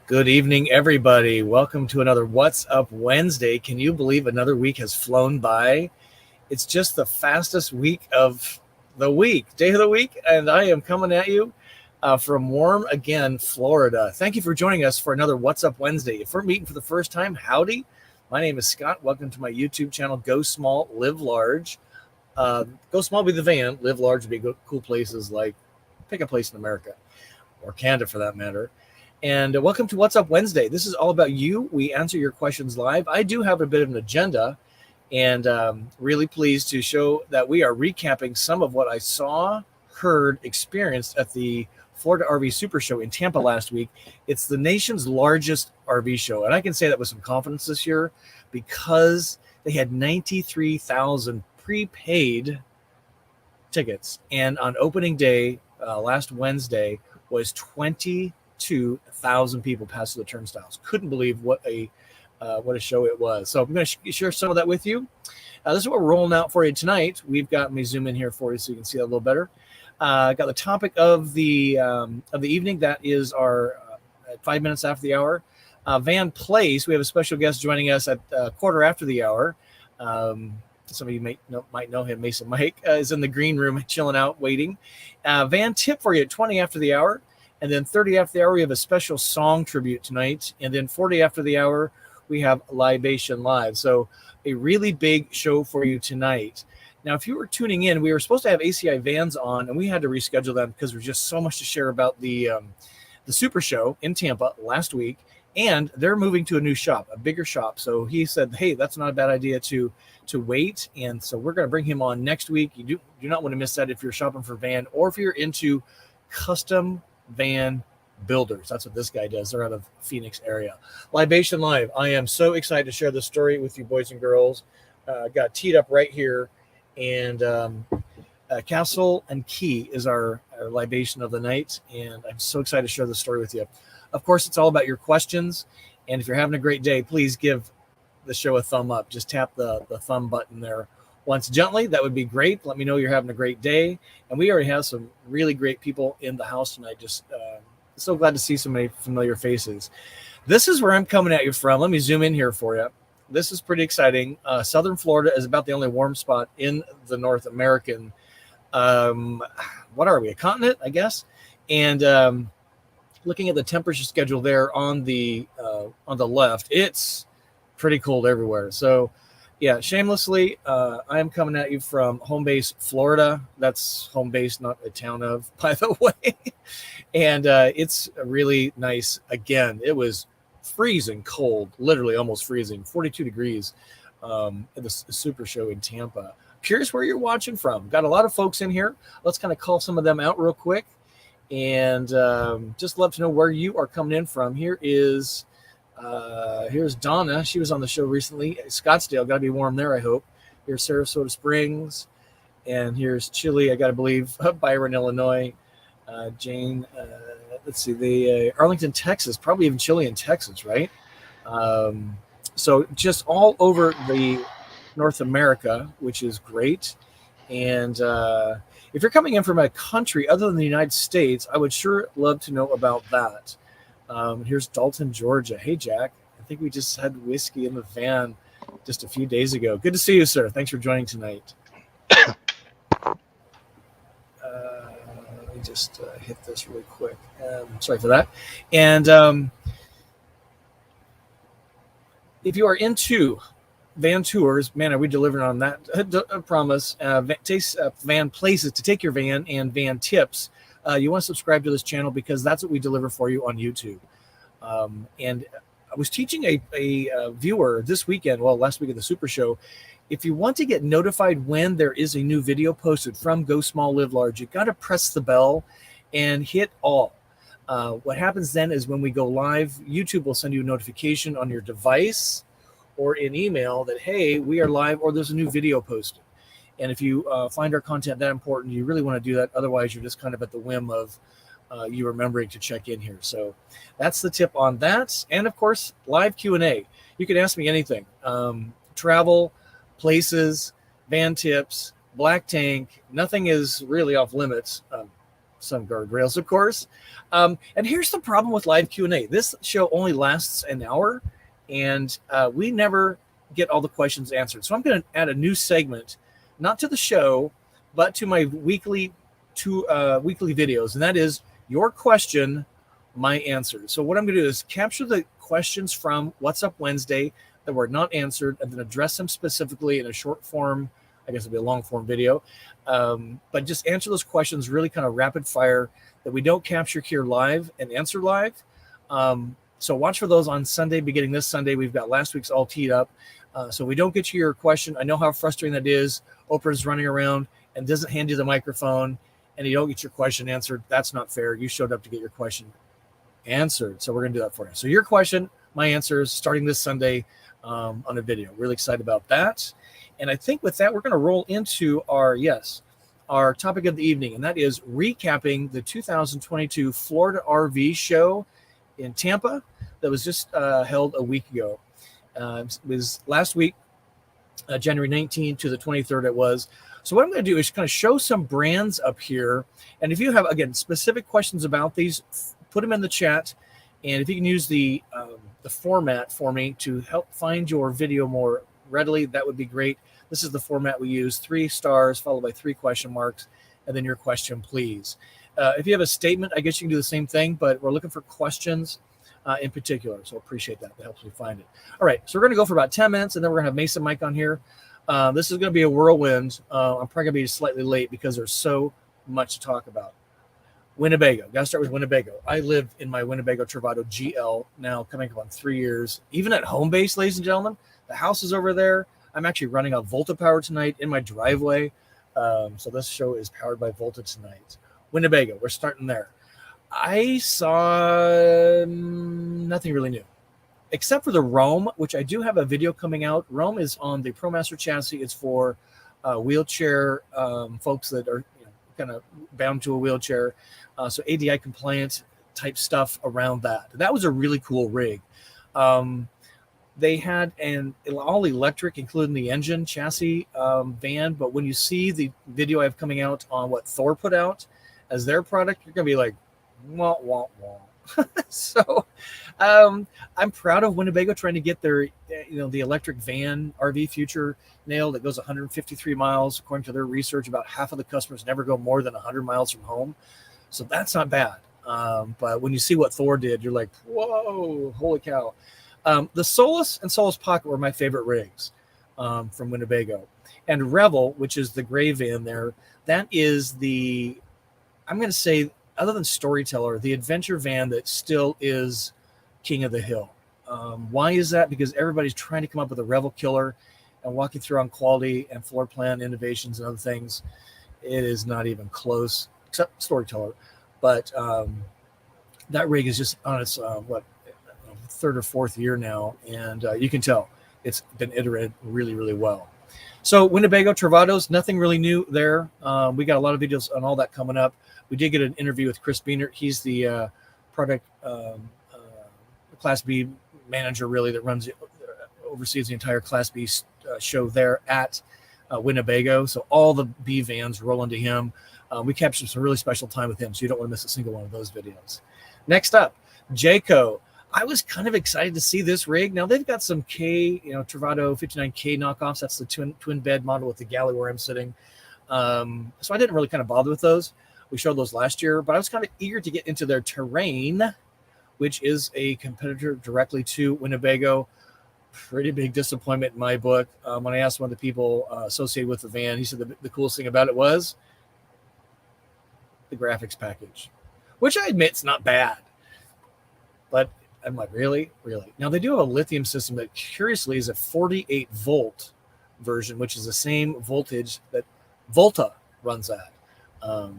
Good evening, everybody. Welcome to another What's Up Wednesday. Can you believe another week has flown by? It's just the fastest week of the week, day of the week, and I am coming at you from warm, again, Florida. Thank you for joining us for another What's Up Wednesday. If we're meeting for the first time, howdy. My name is Scott. Welcome to my YouTube channel, Go Small, Live Large. Go Small be the van. Live Large would be cool places like pick a place in America or Canada for that matter. And welcome to What's Up Wednesday. This is all about you. We answer your questions live. I do have a bit of an agenda, and really pleased to show that we are recapping some of what I saw, heard, experienced at the Florida RV SuperShow in Tampa last week. It's the nation's largest RV show, and I can say that with some confidence this year because they had 93,000 prepaid tickets, and on opening day last Wednesday was 22,000 people passed through the turnstiles. Couldn't believe what a show it was. So I'm going to share some of that with you. This is what we're rolling out for you tonight. We've got me zoom in here for you so you can see that a little better. Got the topic of the evening. That is our at 5 minutes after the hour. Van Place. We have a special guest joining us at quarter after the hour. Some of you might know him. Mesa Mike is in the green room chilling out, waiting. Van tip for you at 20 after the hour. And then 30 after the hour, we have a special song tribute tonight. And then 40 after the hour, we have LIBATION Live. So a really big show for you tonight. Now, if you were tuning in, we were supposed to have ACI Vans on, and we had to reschedule them because there's just so much to share about the Super Show in Tampa last week. And they're moving to a new shop, a bigger shop. So he said, hey, that's not a bad idea to wait. And so we're going to bring him on next week. You do not want to miss that if you're shopping for van or if you're into custom van builders. That's what this guy does. They're out of Phoenix area. LIBATION Live. I am so excited to share this story with you, boys and girls. Got teed up right here, and Castle and Key is our libation of the night, and I'm so excited to share this story with you. Of course, it's all about your questions, and if you're having a great day, please give the show a thumb up. Just tap the thumb button there once gently. That would be great. Let me know you're having a great day. And we already have some really great people in the house tonight. Just so glad to see so many familiar faces. This is where I'm coming at you from. Let me zoom in here for you. This is pretty exciting. Southern Florida is about the only warm spot in the North American, what are we, a continent, I guess? And looking at the temperature schedule there on the left, it's pretty cold everywhere. So yeah, shamelessly, I am coming at you from home base, Florida. That's home base, not a town of, by the way. And it's really nice. Again, it was freezing cold, literally almost freezing, 42 degrees at the Super Show in Tampa. Curious where you're watching from. Got a lot of folks in here. Let's kind of call some of them out real quick. And just love to know where you are coming in from. Here's Donna. She was on the show recently. Scottsdale, got to be warm there, I hope. Here's Sarasota Springs. And here's Chile, I got to believe, Byron, Illinois. Jane, let's see, the Arlington, Texas, probably even Chile and Texas, right? So just all over the North America, which is great. And if you're coming in from a country other than the United States, I would sure love to know about that. Here's Dalton, Georgia. Hey, Jack. I think we just had whiskey in the van just a few days ago. Good to see you, sir. Thanks for joining tonight. Let me just hit this really quick. Sorry for that. And if you are into van tours, man, are we delivering on that promise? Van places to take your van and van tips. You want to subscribe to this channel because that's what we deliver for you on YouTube. And I was teaching a viewer this weekend, last week at the Super Show, if you want to get notified when there is a new video posted from Go Small, Live Large, you got to press the bell and hit all. What happens then is when we go live, YouTube will send you a notification on your device or in email that, hey, we are live or there's a new video posted. And if you find our content that important, you really want to do that. Otherwise, you're just kind of at the whim of you remembering to check in here. So that's the tip on that. And, of course, live Q&A. You can ask me anything. Travel, places, van tips, black tank. Nothing is really off limits. some guardrails, of course. And here's the problem with live Q&A. This show only lasts an hour, and we never get all the questions answered. So I'm going to add a new segment, not to the show, but to my weekly videos, and that is your question, my answer. So what I'm going to do is capture the questions from What's Up Wednesday that were not answered, and then address them specifically in a short form. I guess it'll be a long form video, but just answer those questions really kind of rapid fire that we don't capture here live and answer live. So watch for those on Sunday. Beginning this Sunday, we've got last week's all teed up. So we don't get you your question. I know how frustrating that is. Oprah's running around and doesn't hand you the microphone, and you don't get your question answered. That's not fair. You showed up to get your question answered. So we're going to do that for you. So your question, my answers, starting this Sunday on a video. Really excited about that. And I think with that, we're going to roll into our topic of the evening, and that is recapping the 2022 Florida RV Show in Tampa that was just held a week ago. It was last week, January 19th to the 23rd it was. So what I'm going to do is kind of show some brands up here. And if you have, again, specific questions about these, put them in the chat. And if you can use the format for me to help find your video more readily, that would be great. This is the format we use: 3 stars followed by 3 question marks, and then your question, please. If you have a statement, I guess you can do the same thing, but we're looking for questions in particular. So appreciate that. That helps me find it. All right. So we're going to go for about 10 minutes, and then we're going to have Mesa Mike on here. This is going to be a whirlwind. I'm probably going to be slightly late because there's so much to talk about. Winnebago. Got to start with Winnebago. I live in my Winnebago Travato GL now, coming up on 3 years. Even at home base, ladies and gentlemen, the house is over there. I'm actually running on Volta power tonight in my driveway. So this show is powered by Volta tonight. Winnebago, we're starting there. I saw nothing really new, except for the Rome, which I do have a video coming out. Rome is on the ProMaster chassis. It's for wheelchair folks that are kind of bound to a wheelchair. So ADI compliant type stuff around that. That was a really cool rig. They had an all electric, including the engine chassis van. But when you see the video I have coming out on what Thor put out as their product, you're going to be like, wah, wah, wah. So I'm proud of Winnebago trying to get their, the electric van RV future nailed. It goes 153 miles. According to their research, about half of the customers never go more than 100 miles from home. So that's not bad. But when you see what Thor did, you're like, whoa, holy cow. The Solus and Solus Pocket were my favorite rigs from Winnebago. And Revel, which is the gray van there, that is the, I'm going to say, other than Storyteller, the adventure van that still is king of the hill. Why is that? Because everybody's trying to come up with a Revel killer and walking through on quality and floor plan innovations and other things. It is not even close, except Storyteller. But that rig is just on its, 3rd or 4th year now. And you can tell it's been iterated really, really well. So Winnebago, Travatos, nothing really new there. We got a lot of videos on all that coming up. We did get an interview with Chris Beanert. He's the product Class B manager, really, that oversees the entire Class B show there at Winnebago. So all the B vans roll into him. We captured some really special time with him, so you don't want to miss a single one of those videos. Next up, Jayco. I was kind of excited to see this rig. Now they've got some Travato 59K knockoffs. That's the twin bed model with the galley where I'm sitting. So I didn't really kind of bother with those. We showed those last year, but I was kind of eager to get into their Terrain, which is a competitor directly to Winnebago. Pretty big disappointment in my book. When I asked one of the people associated with the van, he said the coolest thing about it was the graphics package, which I admit is not bad. But I'm like, really? Now, they do have a lithium system that, curiously, is a 48-volt version, which is the same voltage that Volta runs at.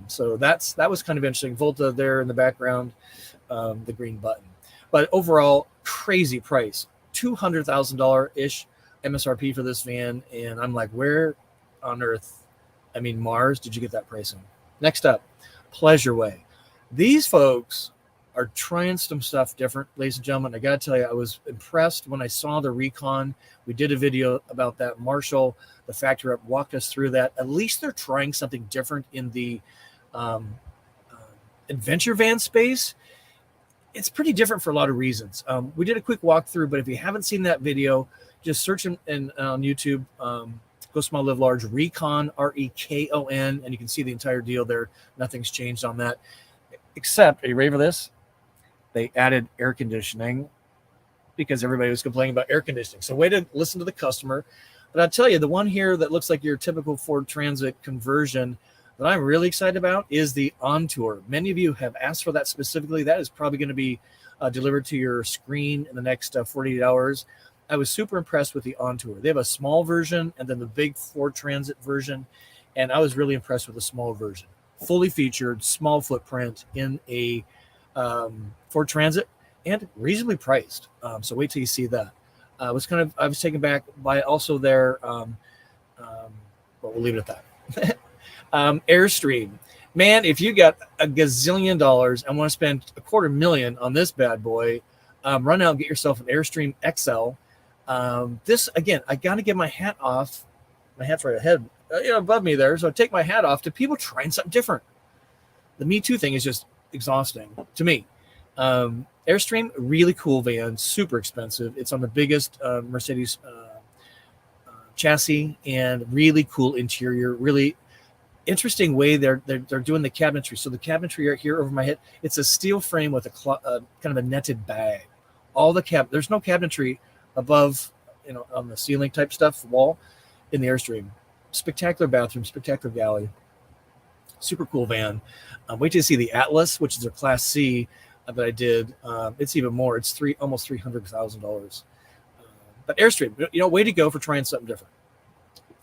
So that was kind of interesting. Volta there in the background, the green button. But overall, crazy price. $200,000-ish MSRP for this van. And I'm like, where on earth, Mars, did you get that pricing? Next up, Pleasure Way. These folks are trying some stuff different, ladies and gentlemen. I got to tell you, I was impressed when I saw the Recon. We did a video about that. Marshall, the factory rep, walked us through that. At least they're trying something different in the adventure van space, it's pretty different for a lot of reasons. We did a quick walkthrough, but if you haven't seen that video, just search on YouTube, Go Small Live Large, Recon, Rekon, and you can see the entire deal there. Nothing's changed on that, except, are you ready for this? They added air conditioning because everybody was complaining about air conditioning. So way to listen to the customer. But I'll tell you, the one here that looks like your typical Ford Transit conversion that I'm really excited about is the Entour. Many of you have asked for that specifically. That is probably going to be delivered to your screen in the next 48 hours. I was super impressed with the Entour. They have a small version and then the big Ford Transit version, and I was really impressed with the small version. Fully featured, small footprint in a Ford Transit, and reasonably priced. So wait till you see that. I was taken back by also their, but we'll leave it at that. Airstream. Man, if you got a gazillion dollars and want to spend $250,000 on this bad boy, run out and get yourself an Airstream XL. This, again, I got to get my hat off. My hat's right ahead, above me there. So I take my hat off to people trying something different. The Me Too thing is just exhausting to me. Airstream, really cool van, super expensive. It's on the biggest Mercedes chassis and really cool interior, really interesting way they're doing the cabinetry. So the cabinetry right here over my head, it's a steel frame with a kind of a netted bag. All the there's no cabinetry above, on the ceiling type stuff, wall in the Airstream. Spectacular bathroom, spectacular galley. Super cool van. Wait till you see the Atlas, which is a Class C that I did. It's even more. It's almost $300,000. But Airstream, way to go for trying something different.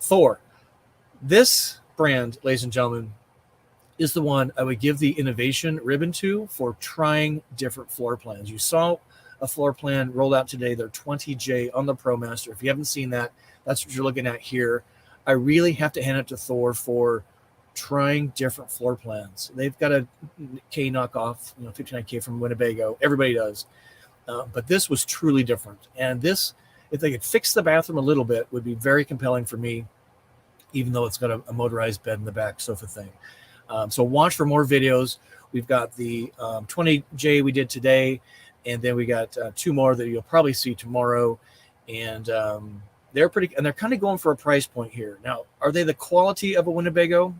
Thor. This brand, ladies and gentlemen, is the one I would give the innovation ribbon to for trying different floor plans. You saw a floor plan rolled out today. They're 20J on the ProMaster. If you haven't seen that, that's what you're looking at here. I really have to hand it to Thor for trying different floor plans. They've got a K knockoff, 59K from Winnebago. Everybody does. But this was truly different. And this, if they could fix the bathroom a little bit, would be very compelling for me, even though it's got a motorized bed in the back sofa thing. So watch for more videos. We've got the 20J we did today, and then we got 2 more that you'll probably see tomorrow. And they're kind of going for a price point here. Now, are they the quality of a Winnebago?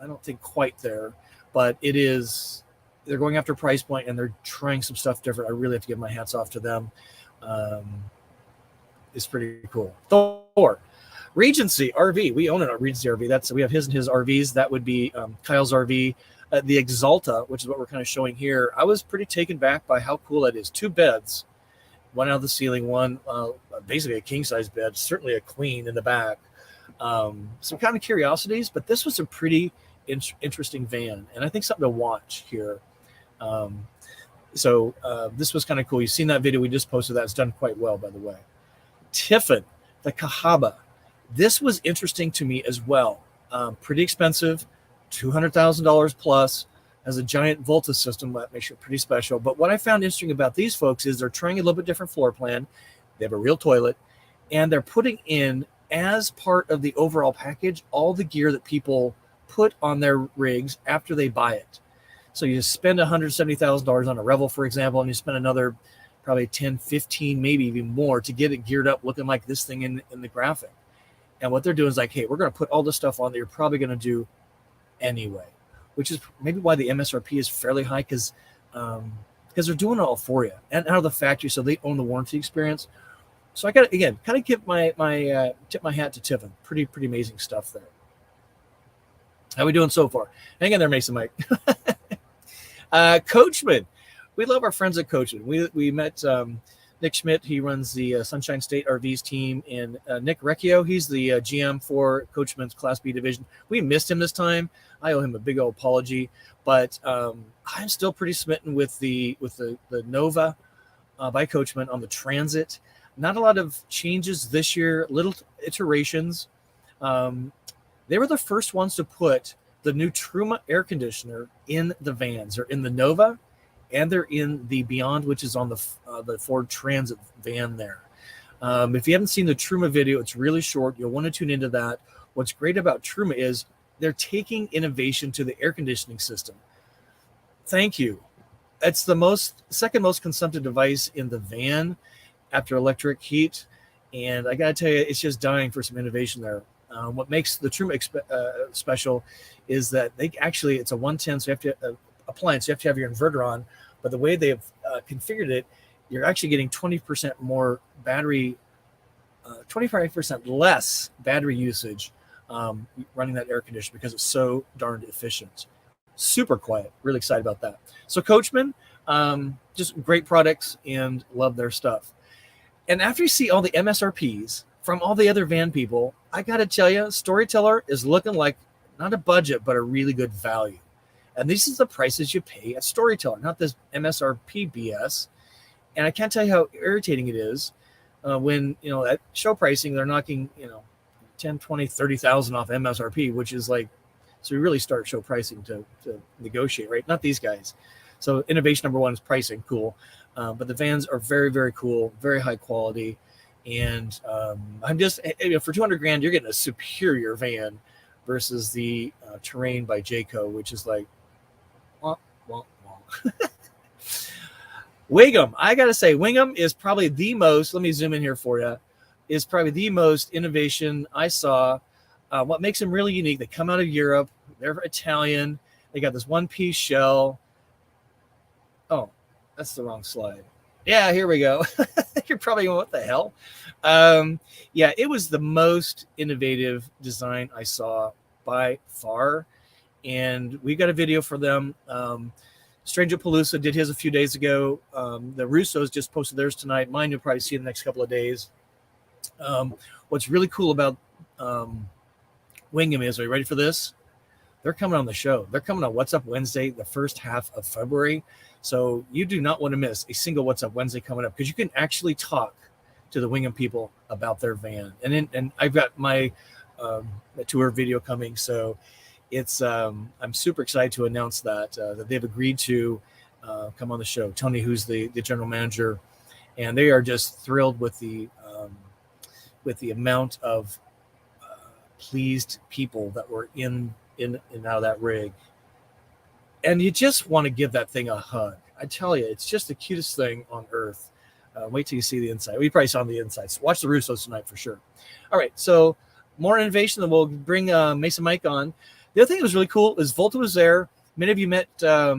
I don't think quite there, but it is. They're going after price point and they're trying some stuff different. I really have to give my hats off to them. It's pretty cool. Thor. Regency RV. We own it at Regency RV. We have his and his RVs. That would be Kyle's RV. The Exalta, which is what we're kind of showing here. I was pretty taken back by how cool that is. 2 beds, one out of the ceiling, one basically a king size bed, certainly a queen in the back. Some kind of curiosities, but this was a pretty interesting van, and I think something to watch here. So this was kind of cool. You've seen that video we just posted. That's done quite well, by the way. Tiffin, the Cahaba. This was interesting to me as well. Pretty expensive, $200,000 plus, has a giant Volta system that makes it pretty special. But what I found interesting about these folks is they're trying a little bit different floor plan. They have a real toilet, and they're putting in, as part of the overall package, all the gear that people put on their rigs after they buy it. So you spend $170,000 on a Revel, for example, and you spend another probably 10, 15, maybe even more to get it geared up looking like this thing in the graphic. And what they're doing is like, hey, we're going to put all this stuff on that you're probably going to do anyway, which is maybe why the MSRP is fairly high, because they're doing it all for you and out of the factory, so they own the warranty experience. So I got to, again, kind of give tip my hat to Tiffin. Pretty amazing stuff there. How we doing so far? Hang in there, Mesa Mike. Coachman. We love our friends at Coachman. We met Nick Schmidt. He runs the Sunshine State RVs team, and Nick Recchio. He's the GM for Coachman's Class B division. We missed him this time. I owe him a big old apology, but I'm still pretty smitten with the Nova by Coachman on the Transit. Not a lot of changes this year, little iterations. They were the first ones to put the new Truma air conditioner in the vans. They're in the Nova, and they're in the Beyond, which is on the Ford Transit van there. If you haven't seen the Truma video, it's really short. You'll want to tune into that. What's great about Truma is they're taking innovation to the air conditioning system. Thank you. It's the second most consumptive device in the van after electric heat. And I got to tell you, it's just dying for some innovation there. What makes the Truma special is that it's a 110, so you have to appliance, you have to have your inverter on, but the way they've configured it, you're actually getting 20% more battery, 25% less battery usage running that air conditioner because it's so darned efficient. Super quiet. Really excited about that. So Coachman, just great products and love their stuff. And after you see all the MSRPs from all the other van people, I got to tell you, Storyteller is looking like not a budget, but a really good value. And these are the prices you pay at Storyteller, not this MSRP BS. And I can't tell you how irritating it is when, at show pricing, they're knocking, 10, 20, 30,000 off MSRP, which is like, so we really start show pricing to negotiate, right? Not these guys. So innovation number one is pricing, cool. But the vans are very, very cool, very high quality. And I'm just, for 200 grand, you're getting a superior van versus the Terrain by Jayco, which is like, wah, wah, wah. Wingham, I got to say, Wingham is probably the most, let me zoom in here for you, is probably the most innovation I saw. What makes them really unique, they come out of Europe, they're Italian, they got this one-piece shell. Oh, that's the wrong slide. Yeah, here we go. You're probably going, what the hell? Yeah, it was the most innovative design I saw by far. And we got a video for them. Stranger Palooza did his a few days ago. The Russos just posted theirs tonight. Mine you'll probably see in the next couple of days. What's really cool about Wingham is, are you ready for this? They're coming on the show. They're coming on What's Up Wednesday, the first half of February. So you do not want to miss a single What's Up Wednesday coming up because you can actually talk to the Wingham people about their van. And I've got my tour video coming. So it's I'm super excited to announce that they've agreed to come on the show. Tony, who's the general manager, and they are just thrilled with the amount of pleased people that were in and out of that rig. And you just want to give that thing a hug. I tell you, it's just the cutest thing on earth. Wait till you see the inside. We probably saw the inside. So watch the Russos tonight for sure. All right, so more innovation, then we'll bring Mesa Mike on. The other thing that was really cool is Volta was there. Many of you met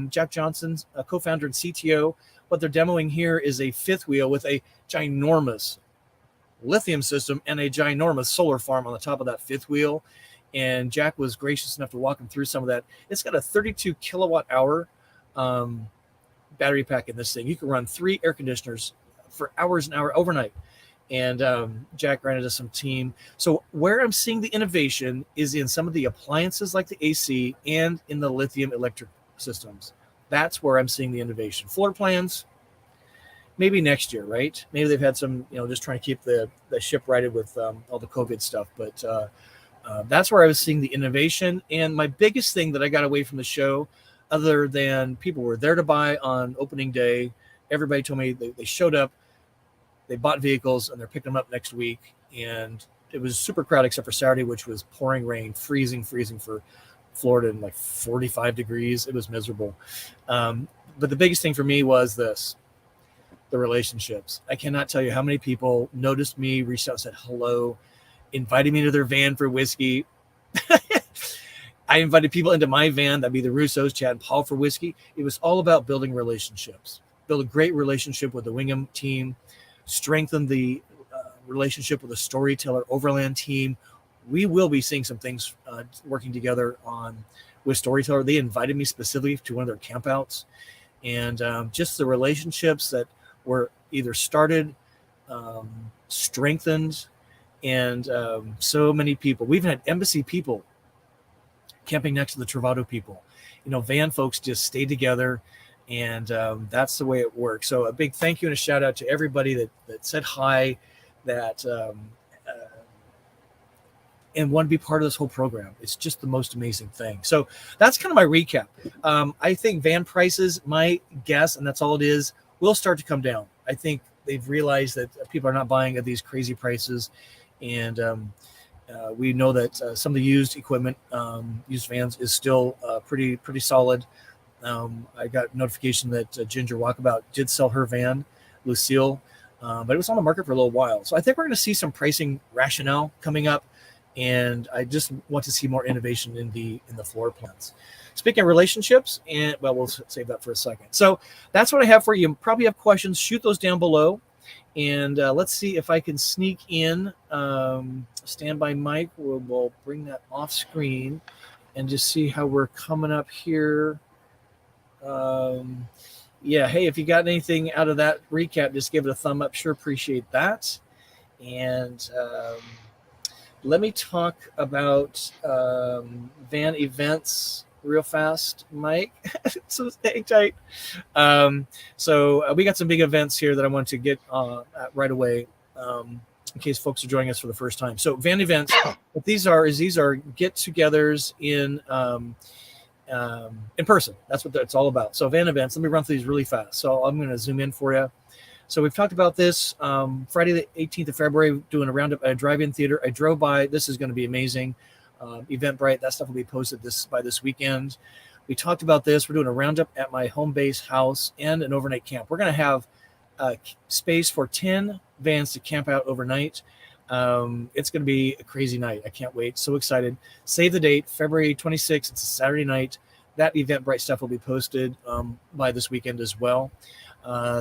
Jack Johnson, a co-founder and CTO. What they're demoing here is a fifth wheel with a ginormous lithium system and a ginormous solar farm on the top of that fifth wheel. And Jack was gracious enough to walk him through some of that. It's got a 32 kilowatt hour battery pack in this thing. You can run 3 air conditioners for hours and hours overnight. And Jack granted us some team. So where I'm seeing the innovation is in some of the appliances like the AC and in the lithium electric systems. That's where I'm seeing the innovation. Floor plans, maybe next year, right? Maybe they've had some, just trying to keep the ship righted with all the COVID stuff. But that's where I was seeing the innovation. And my biggest thing that I got away from the show, other than people were there to buy on opening day, everybody told me they showed up, they bought vehicles, and they're picking them up next week. And it was super crowded except for Saturday, which was pouring rain, freezing for Florida, and like 45 degrees. It was miserable. But the biggest thing for me was this, the relationships. I cannot tell you how many people noticed me, reached out, said hello, invited me to their van for whiskey. I invited people into my van. That'd be the Russos, Chad and Paul, for whiskey. It was all about building relationships. Build a great relationship with the Wingham team, strengthen the relationship with the Storyteller Overland team. We will be seeing some things working together with Storyteller. They invited me specifically to one of their campouts, and just the relationships that were either started, strengthened, and so many people. We even had embassy people camping next to the Travato people. Van folks just stay together, and that's the way it works. So a big thank you and a shout out to everybody that said hi, that and want to be part of this whole program. It's just the most amazing thing. So that's kind of my recap. I think van prices, my guess, and that's all it is, will start to come down. I think they've realized that people are not buying at these crazy prices. And we know that some of the used equipment, used vans, is still pretty solid. I got notification that Ginger Walkabout did sell her van, Lucille, but it was on the market for a little while. So I think we're going to see some pricing rationale coming up, and I just want to see more innovation in the floor plans. Speaking of relationships, and well, we'll save that for a second. So that's what I have for you. You probably have questions. Shoot those down below, and let's see if I can sneak in. Standby Mike. We'll bring that off screen and just see how we're coming up here. Yeah, hey, if you got anything out of that recap, just give it a thumb up. Sure appreciate that. And let me talk about van events real fast, Mike. So stay tight. So we got some big events here that I want to get at right away, in case folks are joining us for the first time. So van events, what these are get-togethers in person. That's what it's all about. So van events, let me run through these really fast. So I'm going to zoom in for you. So we've talked about this Friday the 18th of February, doing a roundup at a drive-in theater. I drove by. This is going to be amazing. Eventbrite, that stuff will be posted by this weekend. We talked about this. We're doing a roundup at my home base house and an overnight camp. We're going to have space for 10 vans to camp out overnight. It's going to be a crazy night. I can't wait. So excited. Save the date, February 26th. It's a Saturday night. That Eventbrite stuff will be posted by this weekend as well.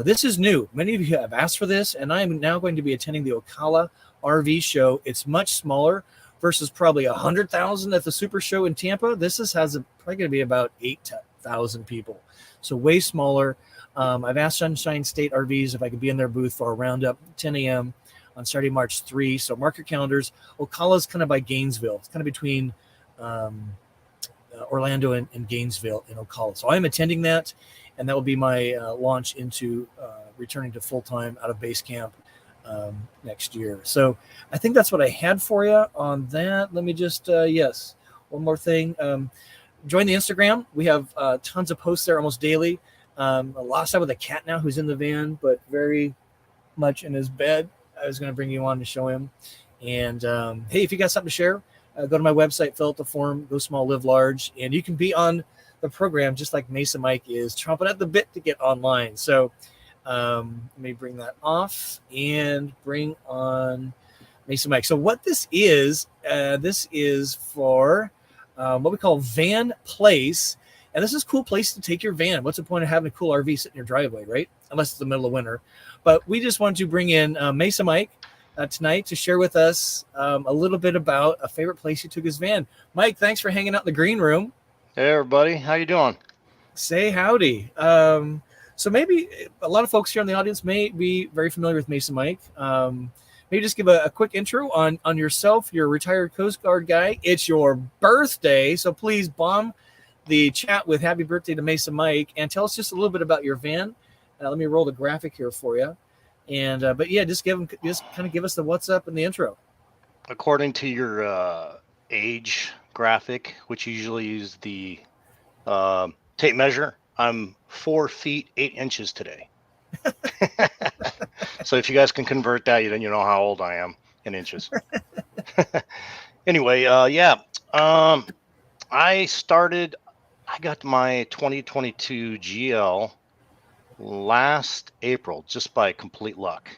This is new. Many of you have asked for this, and I am now going to be attending the Ocala Rv Show. It's much smaller versus probably 100,000 at the Super Show in Tampa. This has probably going to be about 8,000 people. So way smaller. I've asked Sunshine State RVs if I could be in their booth for a roundup 10 a.m. on Saturday, March 3. So mark your calendars. Ocala's kind of by Gainesville. It's kind of between Orlando and Gainesville in Ocala. So I'm attending that, and that will be my launch into returning to full-time out of base camp next year. So I think that's what I had for you on that. Let me just, yes, one more thing. Join the Instagram. We have tons of posts there almost daily. A lot of with a cat now who's in the van, but very much in his bed. I was going to bring you on to show him. And hey, if you got something to share, go to my website, fill out the form, go small, live large, and you can be on the program just like Mesa Mike is chomping at the bit to get online. So let me bring that off and bring on Mesa Mike. So what this is for what we call Van Place. And this is a cool place to take your van. What's the point of having a cool RV sit in your driveway, right? Unless it's the middle of winter. But we just want to bring in Mesa Mike tonight to share with us a little bit about a favorite place he took his van. Mike, thanks for hanging out in the green room. Hey, everybody. How you doing? Say howdy. So maybe a lot of folks here in the audience may be very familiar with Mesa Mike. Maybe just give a quick intro on yourself. You're a retired Coast Guard guy. It's your birthday, so please bomb the chat with happy birthday to Mesa Mike and tell us just a little bit about your van. Let me roll the graphic here for you. And but yeah, just kind of give us the what's up and the intro. According to your age graphic, which you usually use the tape measure, I'm 4 feet 8 inches today. So if you guys can convert that, then you know how old I am in inches. Anyway, I got my 2022 GL last April just by complete luck.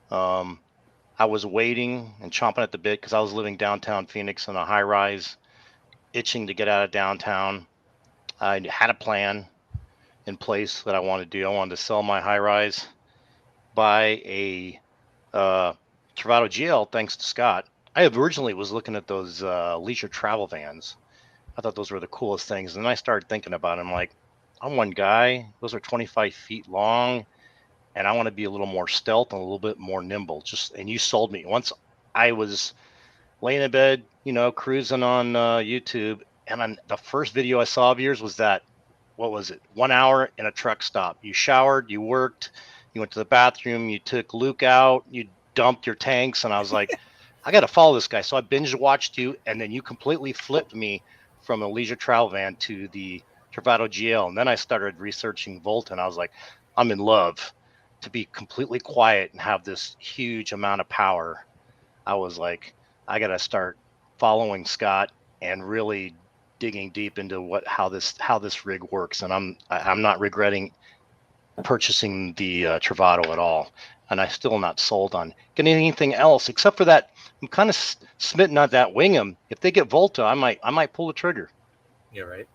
I was waiting and chomping at the bit because I was living downtown Phoenix in a high rise, itching to get out of downtown. I had a plan in place that I wanted to do. I wanted to sell my high rise, buy a Travato GL, thanks to Scott. I originally was looking at those leisure travel vans. I thought those were the coolest things. And then I started thinking about it. I'm like, I'm one guy. Those are 25 feet long. And I want to be a little more stealth and a little bit more nimble. And you sold me. Once I was laying in bed, cruising on YouTube. And the first video I saw of yours was that, what was it? 1 hour in a truck stop. You showered, you worked, you went to the bathroom, you took Luke out, you dumped your tanks. And I was like, I got to follow this guy. So I binge watched you. And then you completely flipped me from a leisure travel van to the Travato GL. And then I started researching Volta, and I was like, I'm in love. To be completely quiet and have this huge amount of power, I was like, I got to start following Scott and really digging deep into how this rig works, and I'm not regretting purchasing the Travato at all, and I still not sold on getting anything else except for that. I'm kind of smitten on that Wingham. If they get Volta, I might pull the trigger. Yeah, right.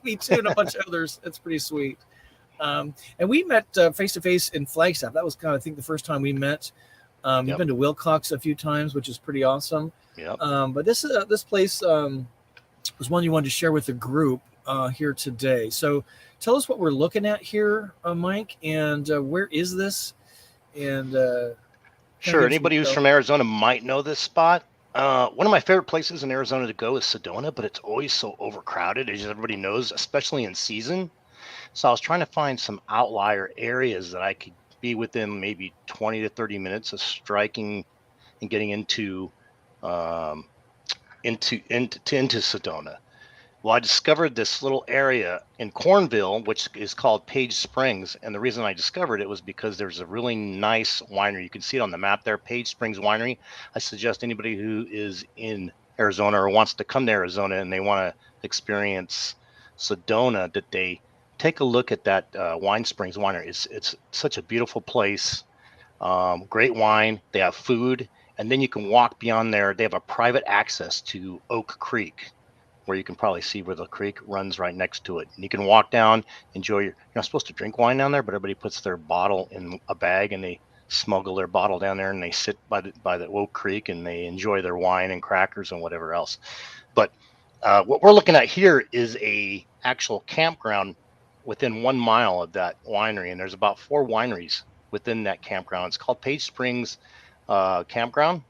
Me too, and a bunch of others. It's pretty sweet. And we met face to face in Flagstaff. That was kind of, I think, the first time we met. You've been to Wilcox a few times, which is pretty awesome. Yep. But this place was one you wanted to share with the group here today. So tell us what we're looking at here, Mike, and where is this? And sure, anybody who's from Arizona might know this spot. One of my favorite places in Arizona to go is Sedona, but it's always so overcrowded, as everybody knows, especially in season. So I was trying to find some outlier areas that I could be within maybe 20 to 30 minutes of striking and getting into Sedona. Well, I discovered this little area in Cornville, which is called Page Springs. And the reason I discovered it was because there's a really nice winery. You can see it on the map there, Page Springs Winery. I suggest anybody who is in Arizona or wants to come to Arizona and they want to experience Sedona, that they take a look at that Wine Springs Winery. It's such a beautiful place. Great wine. They have food. And then you can walk beyond there. They have a private access to Oak Creek, where you can probably see where the creek runs right next to it. And you can walk down, enjoy you're not supposed to drink wine down there, but everybody puts their bottle in a bag and they smuggle their bottle down there and they sit by the Oak Creek and they enjoy their wine and crackers and whatever else. But what we're looking at here is a actual campground within 1 mile of that winery. And there's about 4 wineries within that campground. It's called Page Springs Campground.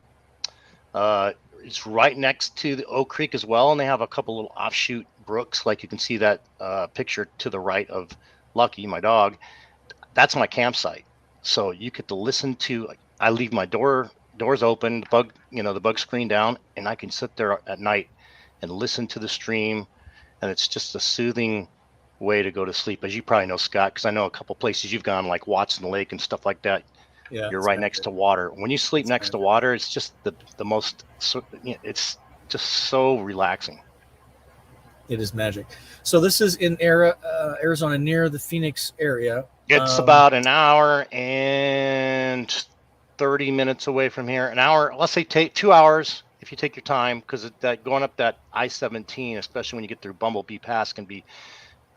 It's right next to the Oak Creek as well, and they have a couple little offshoot brooks, like you can see that picture to the right of Lucky, my dog. That's my campsite. So you get to listen to. I leave my doors open, the bug screen down, and I can sit there at night and listen to the stream, and it's just a soothing way to go to sleep. As you probably know, Scott, because I know a couple places you've gone, like Watson Lake and stuff like that. Yeah, you're right next to water. When you sleep next to water, it's just the most. It's just so relaxing. It is magic. So this is in Arizona, near the Phoenix area. It's about an hour and 30 minutes away from here. An hour, let's say, take 2 hours if you take your time, because that going up that I-17, especially when you get through Bumblebee Pass, can be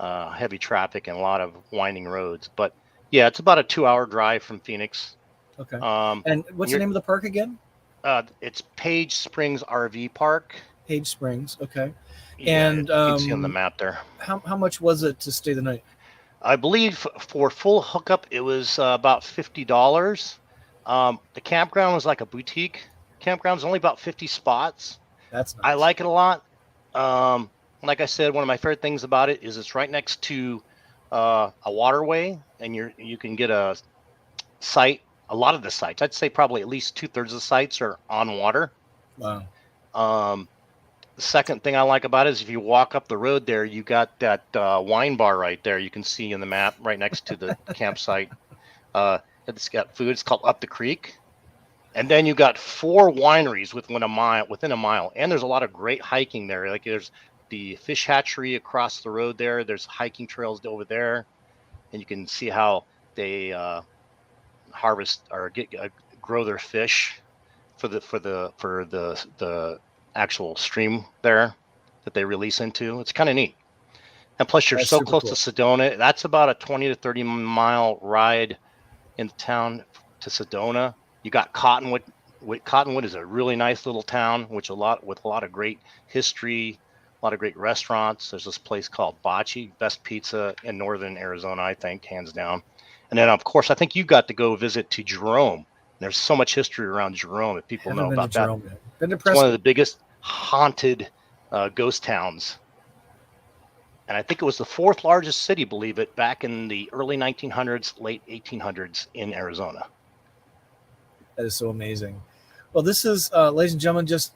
heavy traffic and a lot of winding roads. But yeah, it's about a 2-hour drive from Phoenix. Okay. And what's the name of the park again? It's Page Springs RV Park. Page Springs. Okay. Yeah, and you can see on the map there. How much was it to stay the night? I believe for full hookup, it was about $50. The campground was like a boutique campground. It's only about 50 spots. That's nice. I like it a lot. Like I said, one of my favorite things about it is it's right next to a waterway, and you can get a site. A lot of the sites, I'd say probably at least 2/3 of the sites are on water. Wow. The second thing I like about it is if you walk up the road there, you got that wine bar right there. You can see in the map right next to the campsite. It's got food. It's called Up the Creek. And then you got 4 wineries within a mile. And there's a lot of great hiking there. Like there's the fish hatchery across the road there. There's hiking trails over there. And you can see how they harvest or grow their fish for the actual stream there that they release into. It's kind of neat. And plus you're so close to Sedona. That's about a 20 to 30 mile ride into town to Sedona. You got Cottonwood. Cottonwood is a really nice little town, with a lot of great history, a lot of great restaurants. There's this place called Bocce, best pizza in northern Arizona, I think, hands down. And then, of course, I think you got to go visit to Jerome. There's so much history around Jerome if people know about that. It's one of the biggest haunted ghost towns. And I think it was the 4th largest city, believe it, back in the early 1900s, late 1800s in Arizona. That is so amazing. Well, this is, ladies and gentlemen, just,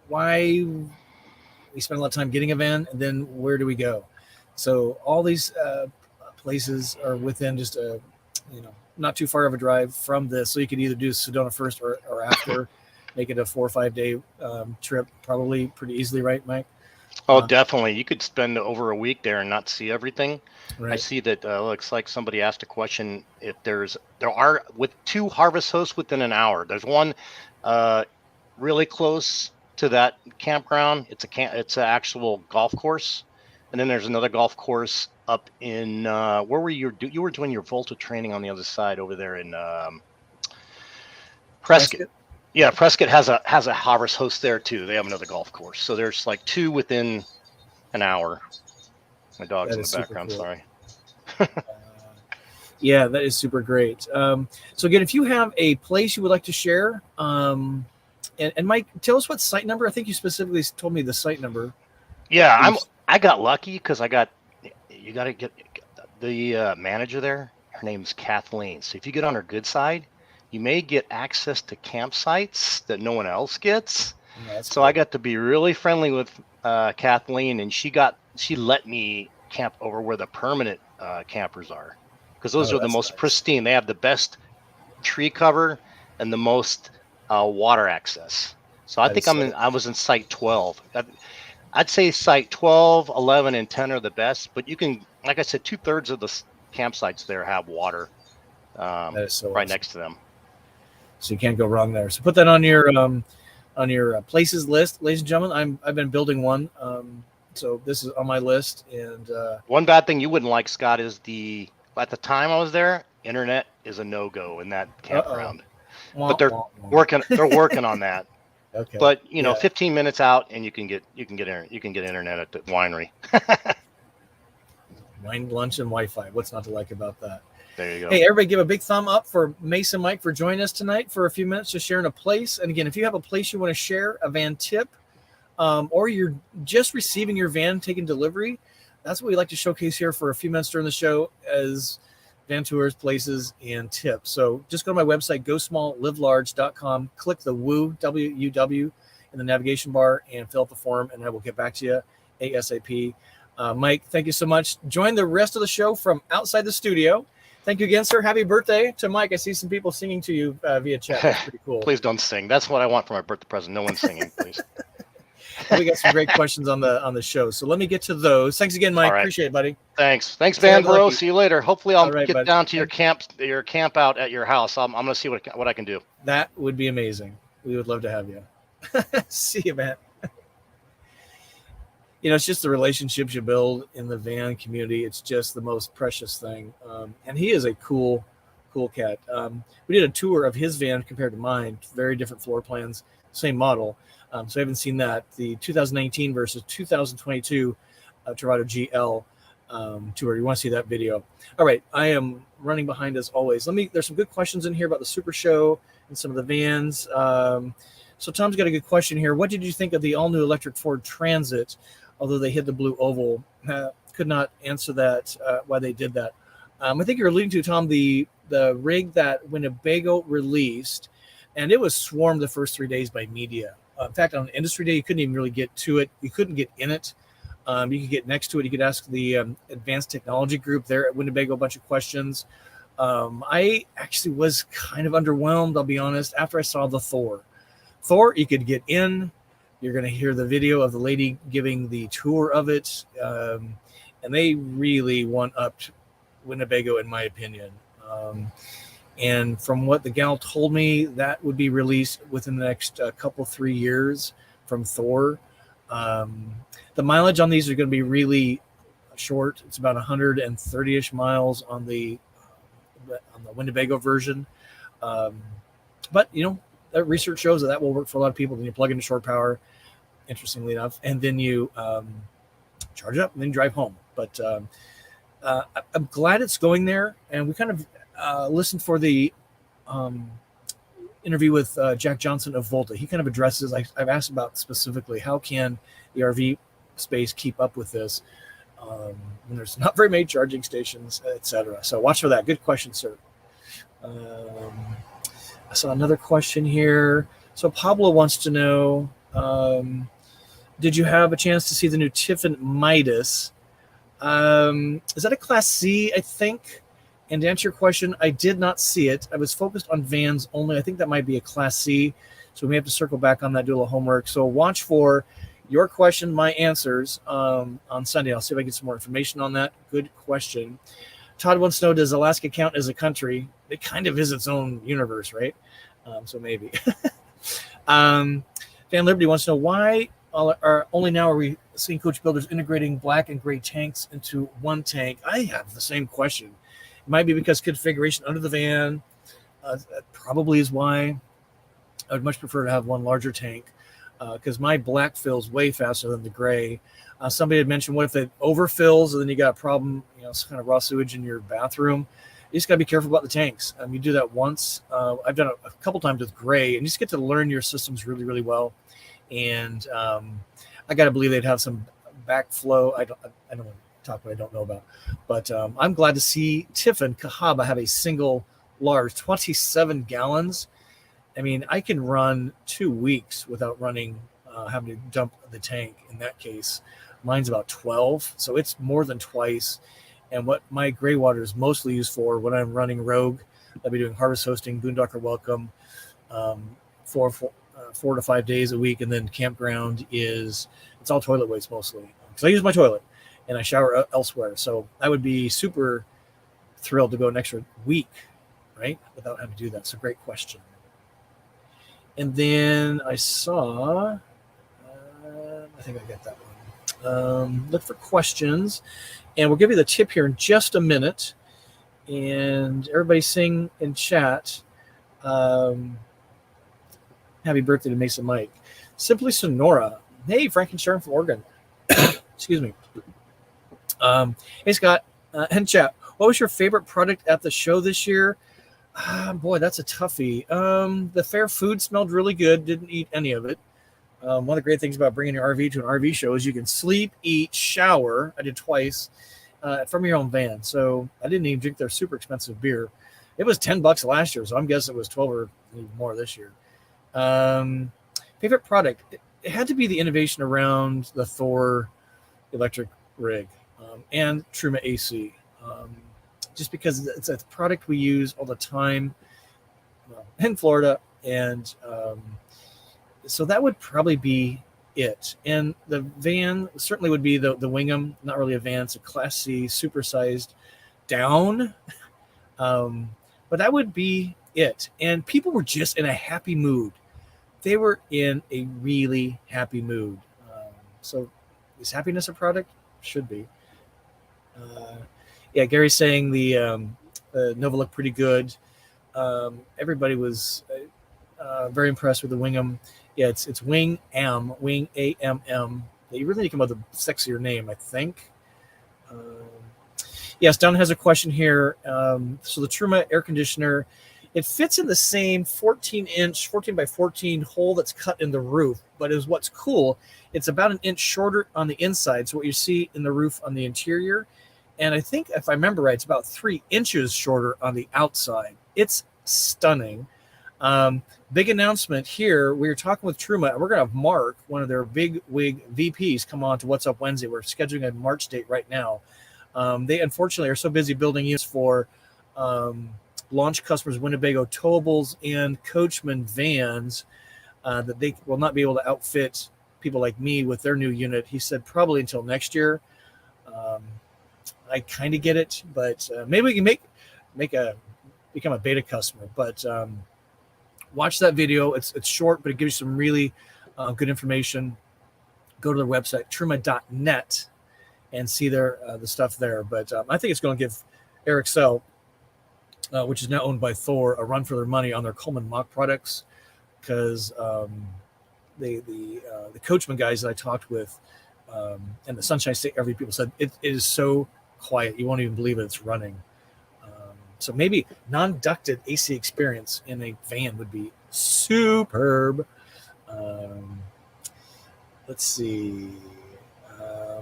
why we spend a lot of time getting a van, and then where do we go? So all these places are within just a, not too far of a drive from this. So you could either do Sedona first or after, make it a 4 or 5 day trip, probably pretty easily, right, Mike? Oh, definitely. You could spend over a week there and not see everything. Right. I see that looks like somebody asked a question if there are with 2 harvest hosts within an hour. There's one really close to that campground. It's an actual golf course, and then there's another golf course up in where were you? You were doing your Volta training on the other side over there in Prescott. Yeah, Prescott has a harvest host there too. They have another golf course, so there's like 2 within an hour. My dog's in the background. Cool. Sorry. Yeah, that is super great. So again, if you have a place you would like to share, and Mike, tell us what site number. I think you specifically told me the site number. Yeah, I got lucky because you got to get the manager there. Her name's Kathleen. So if you get on her good side, you may get access to campsites that no one else gets. So cool. I got to be really friendly with Kathleen, and she let me camp over where the permanent campers are, because those are the most pristine. They have the best tree cover and the most water access. So I think I was in site 12. I'd say site 12, 11, and 10 are the best, but you can, like I said, 2/3 of the campsites there have water right next to them. So you can't go wrong there. So put that on your places list, ladies and gentlemen. I've been building one, so this is on my list. And one bad thing you wouldn't like, Scott, is at the time I was there, internet is a no-go in that campground. But they're working on that. Okay. But 15 minutes out and you can get internet at the winery. Wine, lunch, and Wi-Fi. What's not to like about that? There you go. Hey, everybody, give a big thumb up for Mesa Mike for joining us tonight for a few minutes, just sharing a place. And again, if you have a place you want to share, a van tip, or you're just receiving your van taking delivery, that's what we like to showcase here for a few minutes during the show as van tours, places, and tips. So just go to my website, gosmalllivelarge.com, click the WOO, W-U-W, in the navigation bar and fill out the form, and I will get back to you ASAP. Mike, thank you so much. Join the rest of the show from outside the studio. Thank you again, sir. Happy birthday to Mike. I see some people singing to you via chat. That's pretty cool. Please don't sing. That's what I want for my birthday present. No one's singing, please. We got some great questions on the show, so let me get to those. Thanks again, Mike. Right. Appreciate it, buddy. Thanks, Van Bro. See you later. Hopefully, I'll get down to your camp out at your house. I'm going to see what I can do. That would be amazing. We would love to have you. See you, man. It's just the relationships you build in the van community. It's just the most precious thing. And he is a cool cat. We did a tour of his van compared to mine. Very different floor plans, same model. So I haven't seen that. The 2019 versus 2022 Travato GL tour. You want to see that video. All right. I am running behind as always. There's some good questions in here about the SuperShow and some of the vans. So Tom's got a good question here. What did you think of the all-new electric Ford Transit? Although they hit the blue oval, could not answer that, why they did that. I think you're alluding to, Tom, the rig that Winnebago released, and it was swarmed the first 3 days by media. In fact, on industry day, you couldn't even really get to it. You couldn't get in it. You could get next to it. You could ask the advanced technology group there at Winnebago a bunch of questions. I actually was kind of underwhelmed, I'll be honest, after I saw the Thor. Thor, you could get in. You're going to hear the video of the lady giving the tour of it. And they really one-upped Winnebago, in my opinion. And from what the gal told me, that would be released within the next couple, 3 years from Thor. The mileage on these are going to be really short. It's about 130-ish miles on the Winnebago version. But, that research shows that will work for a lot of people. Then you plug into shore power, interestingly enough, and then you charge it up and then drive home. But I'm glad it's going there. And we kind of listened for the interview with Jack Johnson of Volta. He kind of addresses, I've asked about specifically, how can the RV space keep up with this when there's not very many charging stations, etc. So watch for that. Good question, sir. I saw another question here. So Pablo wants to know, did you have a chance to see the new Tiffin Midas? Is that a Class C, I think? And to answer your question, I did not see it. I was focused on vans only. I think that might be a Class C. So we may have to circle back on that, do a little homework. So watch for, your question, my answers on Sunday. I'll see if I get some more information on that. Good question. Todd wants to know, does Alaska count as a country? It kind of is its own universe, right? So maybe. Van Liberty wants to know, why only now are we seeing coach builders integrating black and gray tanks into one tank? I have the same question. It might be because configuration under the van. That probably is why. I would much prefer to have one larger tank because my black fills way faster than the gray. Somebody had mentioned, what if it overfills and then you got a problem, it's kind of raw sewage in your bathroom? You just got to be careful about the tanks. You do that once. I've done it a couple times with gray, and you just get to learn your systems really, really well. And I got to believe they'd have some backflow. I don't want to talk what I don't know about. But I'm glad to see Tiffin Cahaba have a single large 27 gallons. I mean, I can run 2 weeks without running, having to dump the tank in that case. Mine's about 12, so it's more than twice. And what my gray water is mostly used for when I'm running Rogue, I'll be doing harvest hosting, Boondocker Welcome, 4 to 5 days a week, and then campground it's all toilet waste mostly. Because I use my toilet and I shower elsewhere. So I would be super thrilled to go an extra week, right, without having to do that. So great question. And then I saw, I think I got that one. Look for questions, and we'll give you the tip here in just a minute. And everybody sing in chat, happy birthday to Mesa Mike. Simply Sonora. Hey, Frank and Sharon from Oregon. Excuse me. Hey, Scott and chat. What was your favorite product at the show this year? Boy, that's a toughie. The fair food smelled really good. Didn't eat any of it. One of the great things about bringing your RV to an RV show is you can sleep, eat, shower. I did twice from your own van. So I didn't even drink their super expensive beer. It was $10 last year, so I'm guessing it was 12 or even more this year. Favorite product? It had to be the innovation around the Thor electric rig and Truma AC. Just because it's a product we use all the time in Florida. And so that would probably be it. And the van certainly would be the Wingham, not really a van. It's a Class C, supersized down. But that would be it. And people were just in a happy mood. They were in a really happy mood. So is happiness a product? Should be. Yeah, Gary's saying the Nova looked pretty good. Everybody was very impressed with the Wingham. Yeah, it's Wing AMM. You really need to come up with a sexier name, I think. Yes, Don has a question here. So the Truma air conditioner, it fits in the same 14 by 14 hole that's cut in the roof, but is what's cool. It's about an inch shorter on the inside. So what you see in the roof on the interior, and I think if I remember right, it's about 3 inches shorter on the outside. It's stunning. Big announcement here. We were talking with Truma, and we're going to have Mark, one of their big wig VPs, come on to What's Up Wednesday. We're scheduling a March date right now. They unfortunately are so busy building units for launch customers, Winnebago towables and Coachman vans that they will not be able to outfit people like me with their new unit. He said probably until next year. I kind of get it, but maybe we can become a beta customer. But watch that video. It's short, but it gives you some really good information. Go to their website, truma.net, and see the stuff there. But I think it's going to give Eric Sell, which is now owned by Thor, a run for their money on their Coleman mock products, because the Coachman guys that I talked with and the Sunshine State RV people said it is so quiet you won't even believe it, it's running. So maybe non-ducted AC experience in a van would be superb. Let's see.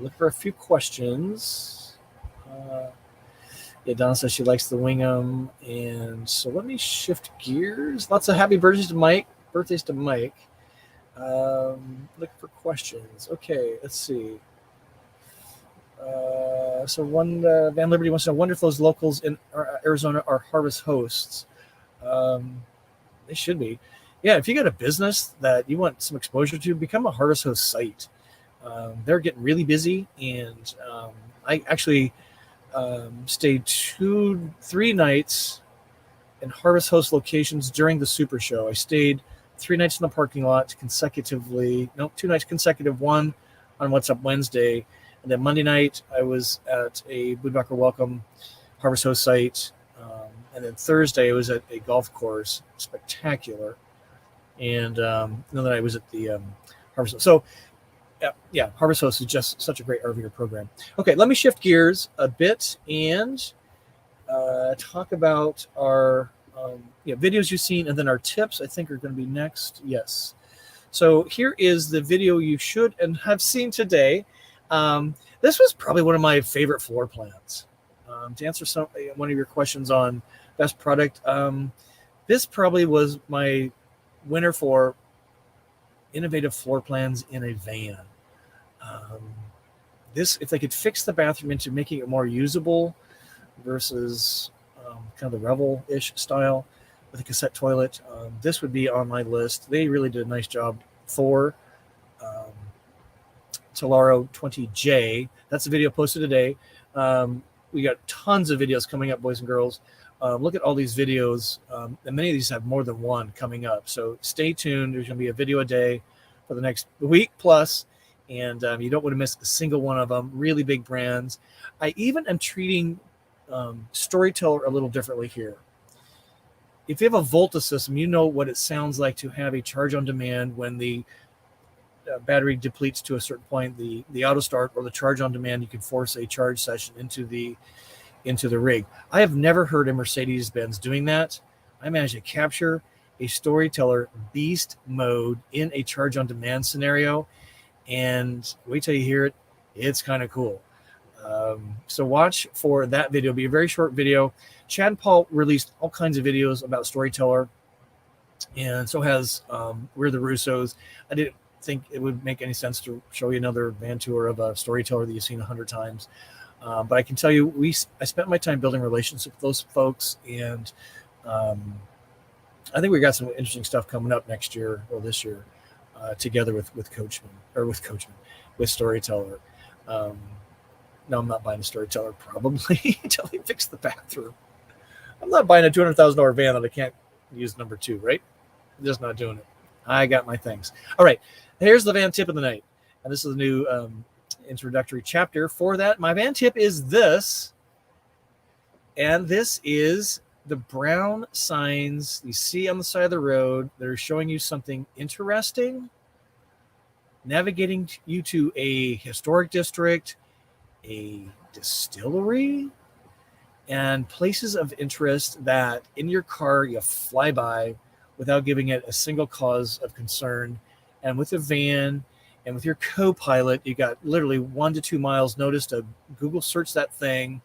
Look for a few questions. Yeah, Donna says she likes the Wingham. And so let me shift gears. Lots of happy birthdays to Mike. Look for questions. Okay, let's see. So one Van Liberty wants to know, wonder if those locals in Arizona are harvest hosts. They should be. Yeah, if you got a business that you want some exposure to, become a harvest host site. They're getting really busy, and I actually stayed 3 nights in Harvest Host locations during the Super Show. I stayed 3 nights in the parking lot consecutively. No, 2 nights consecutive. One on What's Up Wednesday, and then Monday night I was at a Woodbucker Welcome Harvest Host site, and then Thursday I was at a golf course, spectacular, and another night I was at the Harvest Host. So yeah, Harvest Host is just such a great RVer program. Okay, let me shift gears a bit and talk about our videos you've seen, and then our tips I think are going to be next. Yes. So here is the video you should and have seen today. This was probably one of my favorite floor plans. To answer one of your questions on best product, this probably was my winner for innovative floor plans in a van. If they could fix the bathroom into making it more usable versus kind of the Revel-ish style with a cassette toilet, this would be on my list. They really did a nice job for Talaro 20J. That's the video posted today. We got tons of videos coming up, boys and girls. Look at all these videos, and many of these have more than one coming up. So stay tuned. There's going to be a video a day for the next week plus, and you don't want to miss a single one of them. Really big brands. I even am treating Storyteller a little differently here. If you have a Volta system, you know what it sounds like to have a charge on demand when the battery depletes to a certain point. The auto start or the charge on demand, you can force a charge session into the rig. I have never heard a Mercedes-Benz doing that. I managed to capture a Storyteller beast mode in a charge on demand scenario, and wait till you hear it. It's kind of cool. So watch for that video. It'll be a very short video. Chad and Paul released all kinds of videos about Storyteller, and so has We're the Russos. I didn't think it would make any sense to show you another van tour of a Storyteller that you've seen 100 times. But I can tell you, I spent my time building relationships with those folks, and I think we got some interesting stuff coming up next year or this year together with Storyteller. No, I'm not buying a Storyteller probably until they fix the bathroom. I'm not buying a $200,000 van that I can't use number 2, right? I'm just not doing it. I got my things. All right, here's the van tip of the night. And this is the new introductory chapter for that. My van tip is this. And this is the brown signs you see on the side of the road that are showing you something interesting, navigating you to a historic district, a distillery, and places of interest that in your car you fly by without giving it a single cause of concern. And with a van and with your co-pilot, you got literally 1 to 2 miles notice to Google search that thing.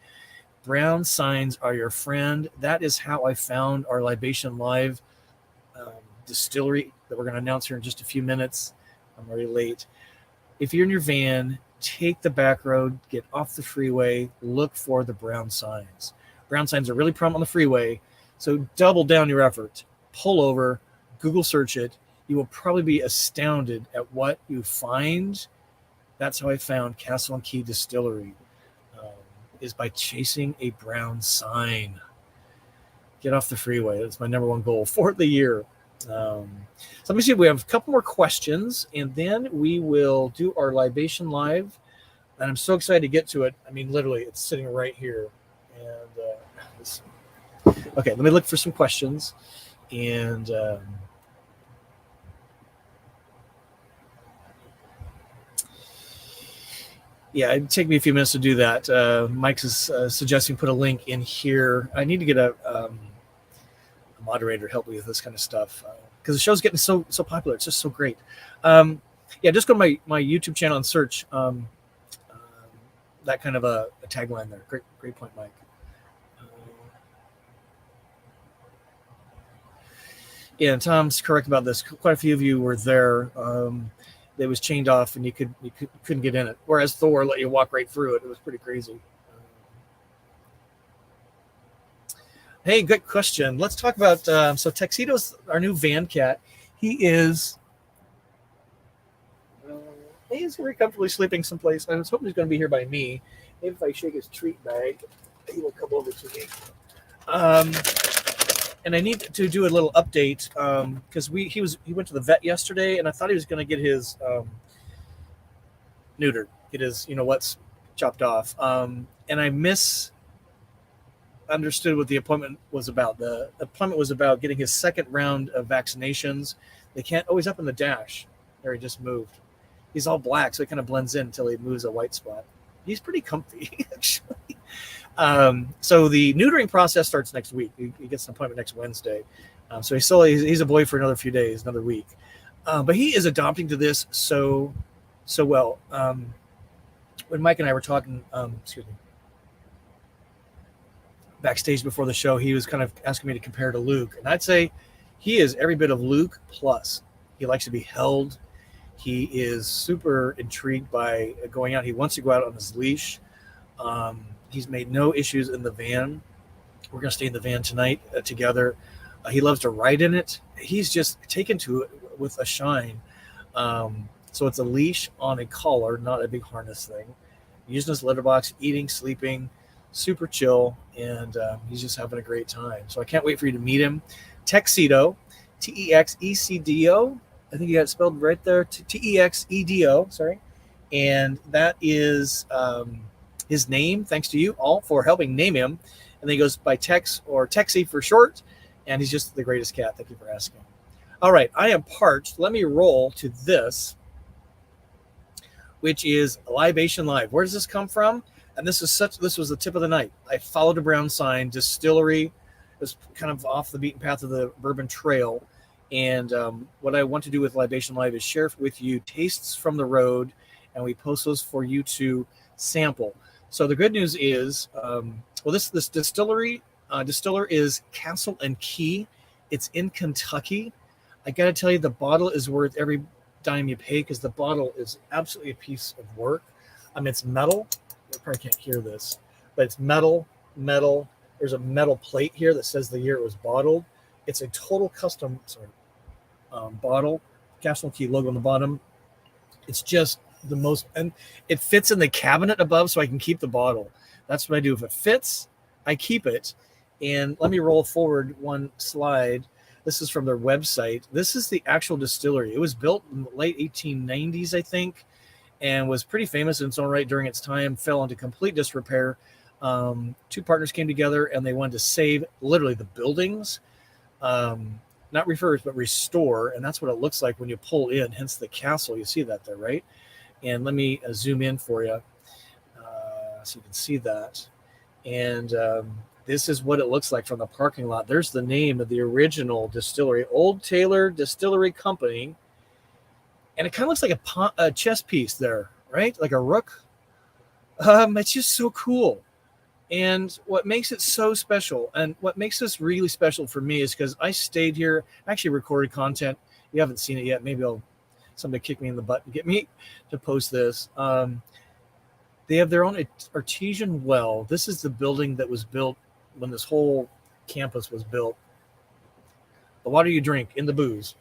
Brown signs are your friend. That is how I found our Libation Live distillery that we're going to announce here in just a few minutes. I'm already late. If you're in your van, take the back road, get off the freeway, look for the brown signs. Brown signs are really prominent on the freeway, so double down your effort. Pull over, Google search it. You will probably be astounded at what you find. That's how I found Castle and Key Distillery, is by chasing a brown sign. Get off the freeway. That's my number one goal for the year. So let me see if we have a couple more questions, and then we will do our Libation Live. And I'm so excited to get to it. I mean, literally, it's sitting right here. And okay, let me look for some questions. And yeah, it'd take me a few minutes to do that. Mike's is suggesting put a link in here. I need to get a moderator to help me with this kind of stuff because the show's getting so popular. It's just so great. Yeah, just go to my YouTube channel and search that kind of a tagline there. Great point, Mike. Yeah, and Tom's correct about this. Quite a few of you were there. It was chained off, and you couldn't get in it. Whereas Thor let you walk right through it. It was pretty crazy. Hey, good question. Let's talk about so Tuxedo's our new van cat. He is He's very comfortably sleeping someplace. I was hoping he's going to be here by me. Maybe if I shake his treat bag, he will come over to me. And I need to do a little update because he went to the vet yesterday, and I thought he was going to get his neutered, get his what's chopped off, and I misunderstood what the appointment was about. The appointment was about getting his second round of vaccinations. They can't always up in the dash. There, he just moved. He's all black, so he kind of blends in until he moves a white spot. He's pretty comfy, actually. So the neutering process starts next week. He gets an appointment next Wednesday. So he's a boy for another few days, another week. But he is adopting to this so well. When Mike and I were talking, backstage before the show, he was kind of asking me to compare to Luke. And I'd say he is every bit of Luke plus. He likes to be held. He is super intrigued by going out. He wants to go out on his leash. He's made no issues in the van. We're going to stay in the van tonight together. He loves to ride in it. He's just taken to it with a shine. So it's a leash on a collar, not a big harness thing. Using his litter box, eating, sleeping, super chill, and he's just having a great time. So I can't wait for you to meet him. Texedo, Texecdo. I think you got it spelled right there. Texedo, sorry. And that is his name, thanks to you all for helping name him. And then he goes by Tex or Texie for short. And he's just the greatest cat. Thank you for asking. All right, I am parched. Let me roll to this, which is Libation Live. Where does this come from? And this was the tip of the night. I followed a brown sign, distillery. It was kind of off the beaten path of the Bourbon Trail. And what I want to do with Libation Live is share with you tastes from the road, and we post those for you to sample. So the good news is, this distiller is Castle and Key. It's in Kentucky. I got to tell you, the bottle is worth every dime you pay because the bottle is absolutely a piece of work. It's metal. You probably can't hear this, but it's metal. There's a metal plate here that says the year it was bottled. It's a total custom bottle. Castle and Key logo on the bottom. It's just the most, and it fits in the cabinet above, so I can keep the bottle. That's what I do. If it fits, I keep it. And let me roll forward one slide. This is from their website. This is the actual distillery. It was built in the late 1890s, I think, and was pretty famous in its own right during its time. Fell into complete disrepair. Two partners came together, and they wanted to save literally the buildings. Not refurbish, but restore. And that's what it looks like when you pull in, hence the castle. You see that there, right? And let me zoom in for you so you can see that. And this is what it looks like from the parking lot. There's the name of the original distillery, Old Taylor Distillery Company. And it kind of looks like a chess piece there, right? Like a rook. It's just so cool. And what makes it so special, and what makes this really special for me, is because I stayed here, actually recorded content. You haven't seen it yet. Maybe somebody kick me in the butt and get me to post this. They have their own artesian well. This is the building that was built when this whole campus was built. The water you drink in the booze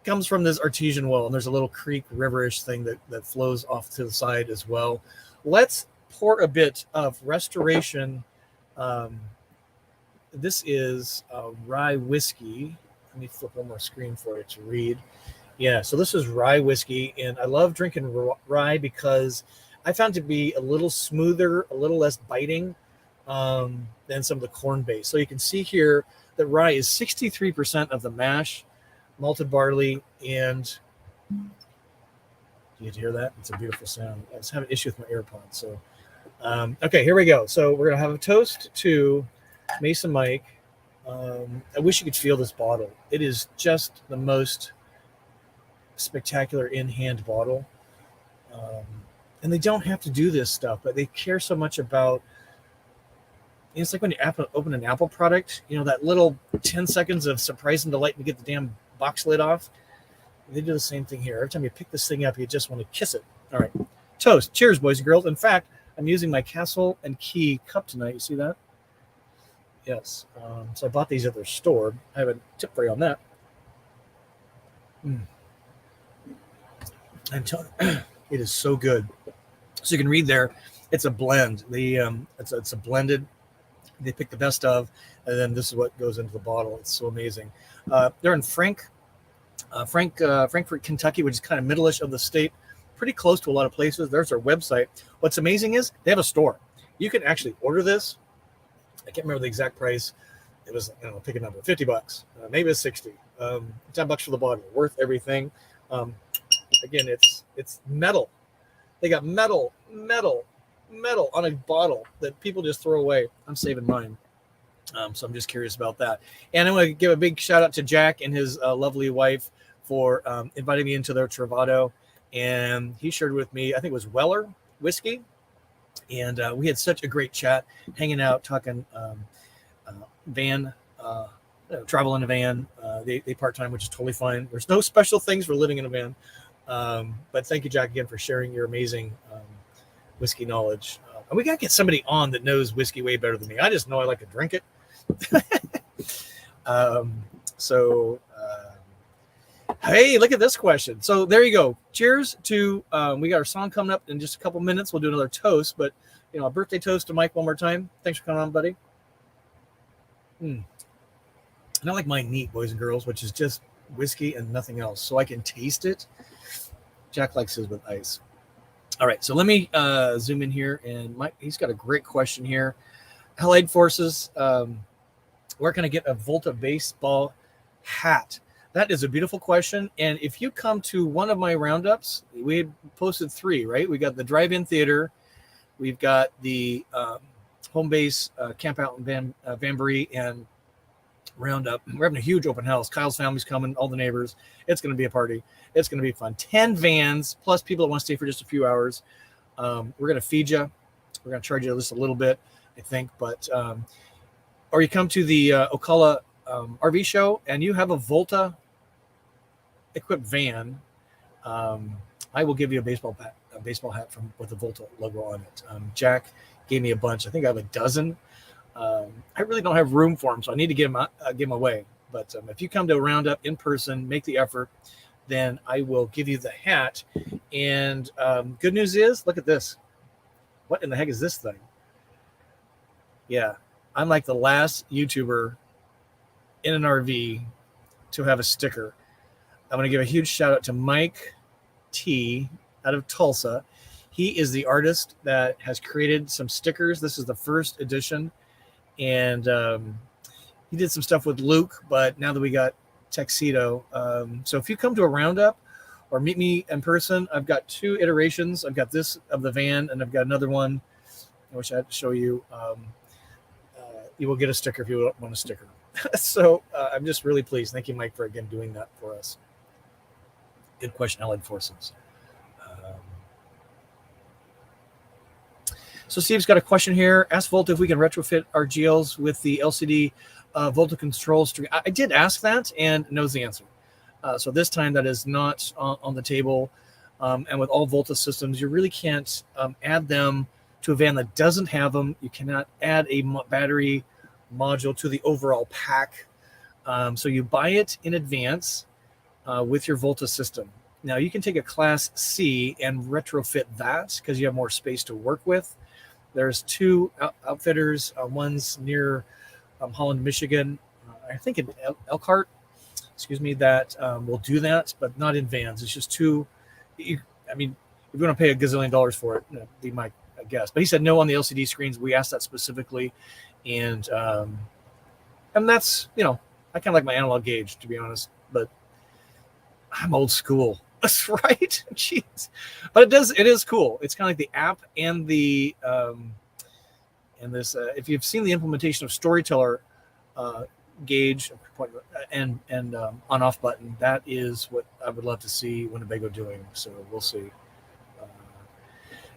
comes from this artesian well, and there's a little creek, riverish thing that flows off to the side as well. Let's pour a bit of restoration. This is Rye Whiskey. Let me flip one more screen for you to read. Yeah, so this is Rye Whiskey, and I love drinking rye because I found it to be a little smoother, a little less biting than some of the corn base. So you can see here that rye is 63% of the mash, malted barley, and you hear that? It's a beautiful sound. I was having an issue with my AirPods. So, okay, here we go. So we're going to have a toast to Mesa Mike. I wish you could feel this bottle. It is just the most spectacular in-hand bottle. And they don't have to do this stuff, but they care so much about, it's like when you open an Apple product, that little 10 seconds of surprise and delight to get the damn box lid off. They do the same thing here. Every time you pick this thing up, you just want to kiss it. All right. Toast. Cheers, boys and girls. In fact, I'm using my Castle and Key cup tonight. You see that? Yes. So I bought these at their store. I have a tip for you on that. I'm telling you, it is so good. So you can read there, it's a blend. It's a blended. They pick the best of, and then this is what goes into the bottle. It's so amazing. They're in Frankfort, Kentucky, which is kind of middle-ish of the state, pretty close to a lot of places. There's their website. What's amazing is they have a store. You can actually order this. I can't remember the exact price. It was, I don't know, pick a number, $50, maybe it's 60. $10 for the bottle, worth everything. Again, it's metal. They got metal on a bottle that people just throw away. I'm saving mine. So I'm just curious about that. And I want to give a big shout out to Jack and his lovely wife for inviting me into their Travato. And he shared with me, I think it was Weller Whiskey. And we had such a great chat, hanging out, talking van, travel in a van. They part-time, which is totally fine. There's no special things for living in a van. But thank you, Jack, again, for sharing your amazing whiskey knowledge. And we got to get somebody on that knows whiskey way better than me. I just know I like to drink it. Hey, look at this question. So there you go. Cheers to, we got our song coming up in just a couple minutes. We'll do another toast, but a birthday toast to Mike one more time. Thanks for coming on, buddy. And I like mine neat, boys and girls, which is just whiskey and nothing else. So I can taste it. Jack likes his with ice. All right, so let me zoom in here, and Mike, he's got a great question here. Allied Forces, where can I get a Volta baseball hat? That is a beautiful question, and if you come to one of my roundups, we had posted 3, right? We got the drive-in theater, we've got the home base camp out in Vanbury and roundup. We're having a huge open house. Kyle's family's coming, all the neighbors. It's going to be a party. It's going to be fun. 10 vans plus people that want to stay for just a few hours. We're going to feed you. We're going to charge you just a little bit, I think. But or you come to the Ocala RV Show and you have a Volta equipped van. I will give you a baseball hat with the Volta logo on it. Jack gave me a bunch. I think I have a dozen. I really don't have room for them, so I need to give them away. But if you come to a roundup in person, make the effort, then I will give you the hat. And good news is, look at this. What in the heck is this thing? Yeah, I'm like the last YouTuber in an RV to have a sticker. I'm going to give a huge shout out to Mike T out of Tulsa. He is the artist that has created some stickers. This is the first edition. And he did some stuff with Luke, but now that we got Tuxedo. So if you come to a roundup or meet me in person, I've got 2 iterations. I've got this of the van, and I've got another one, which I have to show you. You will get a sticker if you want a sticker. So I'm just really pleased. Thank you, Mike, for, again, doing that for us. Good question, Allied Forces. So Steve's got a question here. Ask Volta if we can retrofit our GLs with the LCD Volta control string. I did ask that and knows the answer. So this time that is not on the table. And with all Volta systems, you really can't add them to a van that doesn't have them. You cannot add a battery module to the overall pack. So you buy it in advance with your Volta system. Now you can take a Class C and retrofit that because you have more space to work with. There's 2 outfitters. One's near Holland, Michigan. I think in Elkhart, that will do that, but not in vans. It's just too. If you're going to pay $1 gazillion for it, that'd be my guess. But he said no on the LCD screens. We asked that specifically, and that's I kind of like my analog gauge, to be honest. But I'm old school. That's right. Jeez. But it is cool. It's kind of like the app and the and this if you've seen the implementation of Storyteller gauge and on off button, that is what I would love to see Winnebago doing. So we'll see.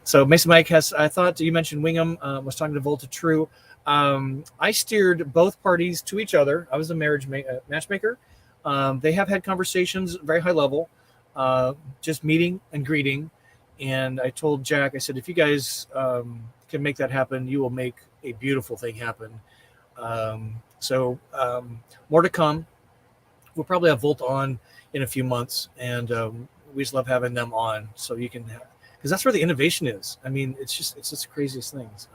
So Mesa Mike I thought you mentioned Wingham was talking to Volta. True. I steered both parties to each other. I was a marriage matchmaker. They have had conversations, very high level. Just meeting and greeting. And I told Jack, I said, if you guys can make that happen, you will make a beautiful thing happen. So more to come. We'll probably have Volta on in a few months, and we just love having them on, so you can, because that's where the innovation is. I mean, it's just the craziest things.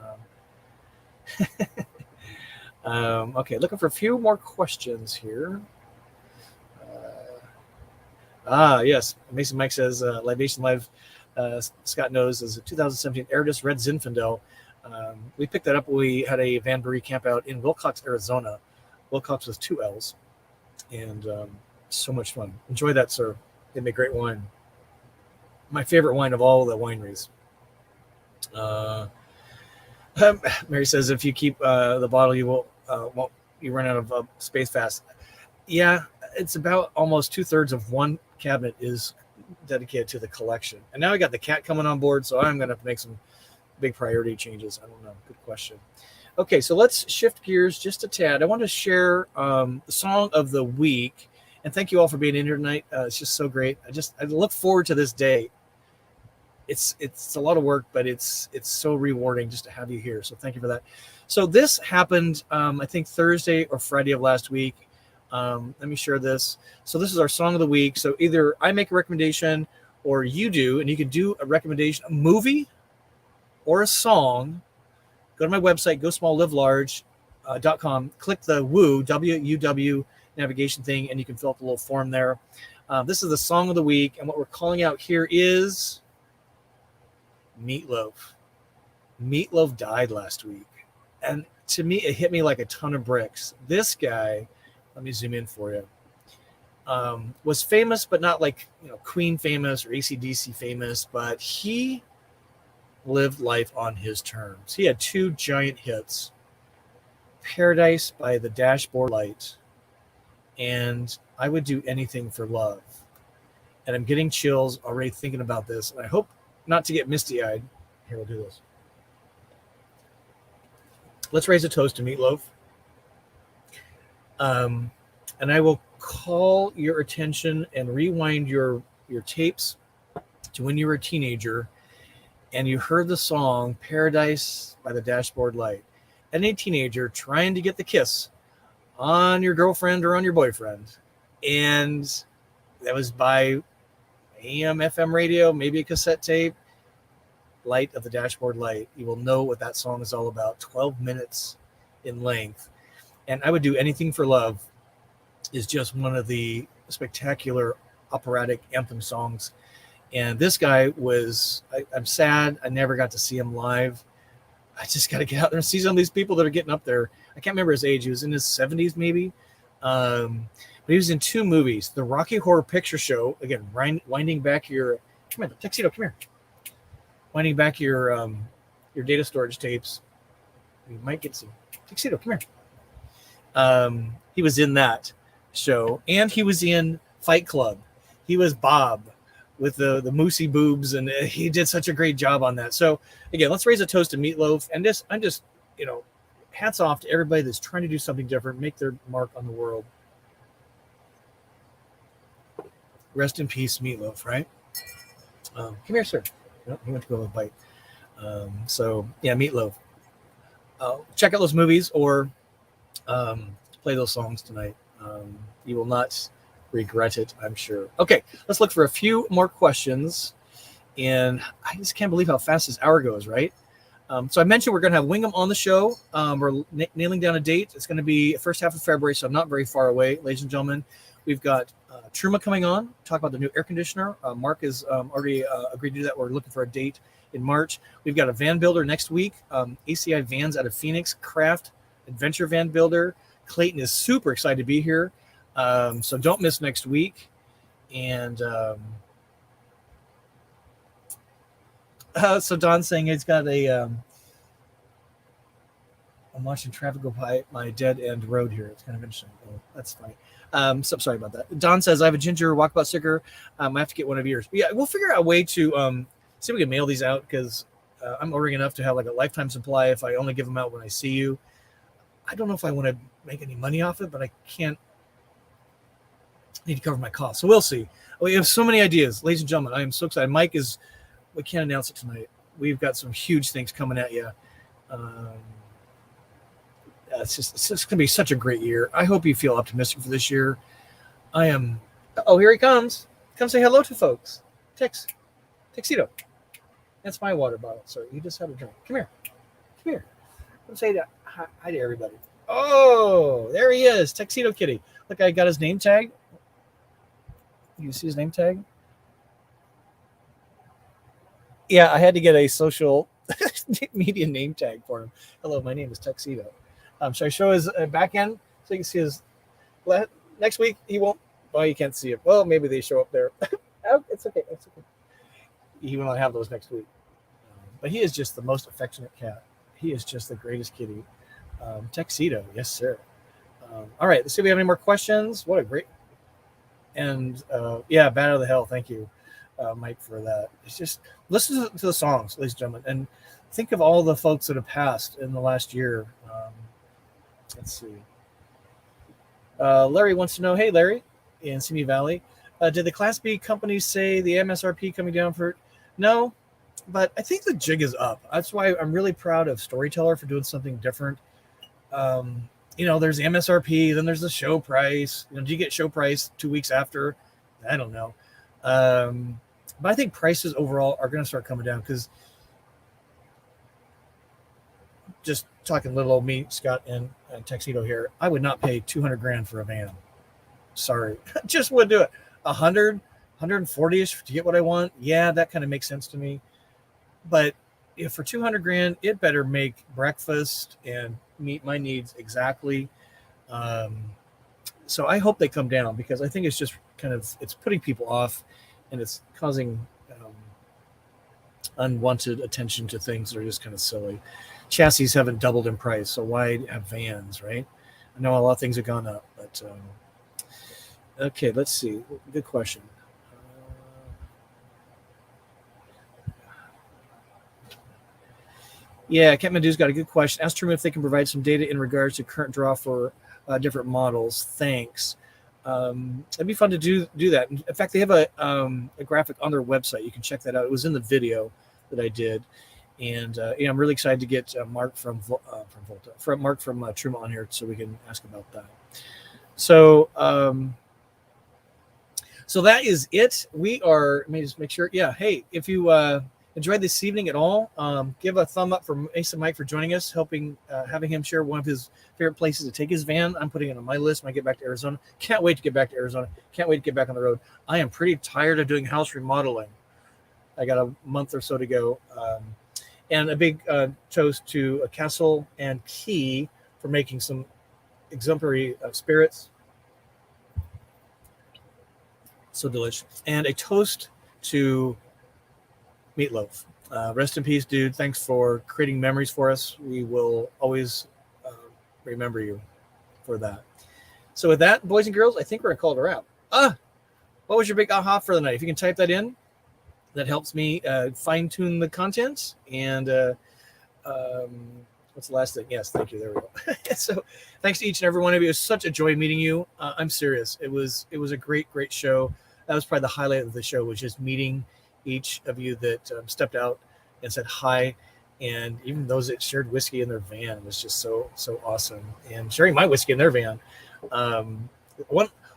Okay, looking for a few more questions here. Yes, Mesa Mike says Libation Live. Scott knows is a 2017 Airdus Red Zinfandel. We picked that up when we had a Van Bury camp out in Wilcox, Arizona. Wilcox with 2 L's, and so much fun. Enjoy that, sir. They make great wine. My favorite wine of all the wineries. Mary says if you keep the bottle, you won't you run out of space fast. Yeah, it's about almost 2/3 of one cabinet is dedicated to the collection. And now I got the cat coming on board, so I'm going to have to make some big priority changes. I don't know. Good question. Okay, so let's shift gears just a tad. I want to share the song of the week, and thank you all for being in here tonight. It's just so great. I look forward to this day. It's a lot of work, but it's so rewarding just to have you here. So thank you for that. So this happened, I think Thursday or Friday of last week. Let me share this. So this is our song of the week. So either I make a recommendation or you do, and you can do a recommendation, a movie or a song. Go to my website, GoSmallLiveLarge.com. Click the WOW navigation thing, and you can fill out the little form there. This is the song of the week, and what we're calling out here is Meatloaf. Meatloaf died last week, and to me, it hit me like a ton of bricks. This guy, let me zoom in for you, was famous, but not like Queen famous or AC/DC famous, but he lived life on his terms. He had 2 giant hits, Paradise by the Dashboard Light, and I Would Do Anything for Love. And I'm getting chills already thinking about this, and I hope not to get misty-eyed. Here, we'll do this. Let's raise a toast to Meatloaf. And I will call your attention and rewind your tapes to when you were a teenager and you heard the song Paradise by the Dashboard Light. And a teenager trying to get the kiss on your girlfriend or on your boyfriend. And that was by AM, FM radio, maybe a cassette tape. Light of the Dashboard Light. You will know what that song is all about. 12 minutes in length. And I Would Do Anything for Love is just one of the spectacular operatic anthem songs. And this guy was, I'm sad I never got to see him live. I just got to get out there and see some of these people that are getting up there. I can't remember his age. He was in his 70s maybe. But he was in 2 movies. The Rocky Horror Picture Show, again, winding back your, come here, Tuxedo, come here. Winding back your data storage tapes. You might get some, Tuxedo, come here. He was in that show, and he was in Fight Club. He was Bob with the moosey boobs, and he did such a great job on that. So again, let's raise a toast to Meatloaf, and I'm just hats off to everybody that's trying to do something different, make their mark on the world. Rest in peace, Meatloaf, right? Come here, sir. No, he went to go with a bite. So yeah, Meatloaf. Check out those movies or play those songs tonight. You will not regret it, I'm sure. Okay, let's look for a few more questions. And I just can't believe how fast this hour goes, right? So I mentioned we're going to have Wingham on the show. We're nailing down a date. It's going to be first half of February, so I'm not very far away, ladies and gentlemen. We've got Truma coming on, talk about the new air conditioner. Mark has already agreed to do that. We're looking for a date in March. We've got a van builder next week, ACI Vans out of Phoenix, Craft Adventure Van Builder. Clayton is super excited to be here. So don't miss next week. And so Don's saying he's got I'm watching traffic go by my dead end road here. It's kind of interesting. Oh, that's funny. So sorry about that. Don says, I have a ginger walkabout sticker. I have to get one of yours. But yeah, we'll figure out a way to see if we can mail these out, because I'm ordering enough to have like a lifetime supply if I only give them out when I see you. I don't know if I want to make any money off it, but I can't. I need to cover my costs. So we'll see. We have so many ideas. Ladies and gentlemen, I am so excited. Mike we can't announce it tonight. We've got some huge things coming at you. It's just going to be such a great year. I hope you feel optimistic for this year. I am. Oh, here he comes. Come say hello to folks. Tuxedo. That's my water bottle. So you just have a drink. Come here. Let's say hi to everybody. Oh, there he is, Tuxedo Kitty. Look, I got his name tag. You see his name tag? Yeah, I had to get a social media name tag for him. Hello, my name is Tuxedo. Should I show his back end so you can see his? Next week he won't. Well, you can't see it. Well, maybe they show up there. Oh, it's okay. He will not have those next week. But he is just the most affectionate cat. He is just the greatest kitty. Tuxedo, yes, sir. All right, let's see if we have any more questions. What a great. And yeah, Bat Out of the Hell. Thank you, Mike, for that. It's just listen to the songs, ladies and gentlemen, and think of all the folks that have passed in the last year. Let's see. Larry wants to know, hey, Larry, in Simi Valley, did the Class B companies say the MSRP coming down for? No, but I think the jig is up. That's why I'm really proud of Storyteller for doing something different. There's the MSRP, then there's the show price. Do you get show price 2 weeks after? I don't know. But I think prices overall are going to start coming down because just talking little old me, Scott, and Tuxedo here, I would not pay $200,000 for a van. Sorry, just wouldn't do it. 100, 140ish to get what I want. Yeah, that kind of makes sense to me. But if for $200,000, it better make breakfast and meet my needs exactly. So I hope they come down because I think it's just it's putting people off and it's causing unwanted attention to things that are just kind of silly. Chassis haven't doubled in price, so why have vans, right? I know a lot of things have gone up, but okay, let's see. Good question. Yeah, Kathmandu's got a good question. Ask Truman if they can provide some data in regards to current draw for different models. Thanks. It'd be fun to do that. In fact, they have a graphic on their website. You can check that out. It was in the video that I did. And I'm really excited to get Mark from Volta, Mark from Truma on here so we can ask about that. So that is it. Let me just make sure. Yeah. Hey, if you enjoyed this evening at all, give a thumb up for Mesa Mike for joining us, having him share one of his favorite places to take his van. I'm putting it on my list when I get back to Arizona. Can't wait to get back to Arizona. Can't wait to get back on the road. I am pretty tired of doing house remodeling. I got a month or so to go. And a big toast to Castle and Key for making some exemplary spirits. So delicious. And a toast to Meatloaf. Rest in peace, dude. Thanks for creating memories for us. We will always remember you for that. So with that, boys and girls, I think we're going to call it a wrap. What was your big aha for the night? If you can type that in, that helps me fine-tune the content. And what's the last thing? Yes, thank you. There we go. So thanks to each and every one of you. It was such a joy meeting you. I'm serious. It was a great show. That was probably the highlight of the show, was just meeting each of you that stepped out and said hi. And even those that shared whiskey in their van was just so awesome. And sharing my whiskey in their van.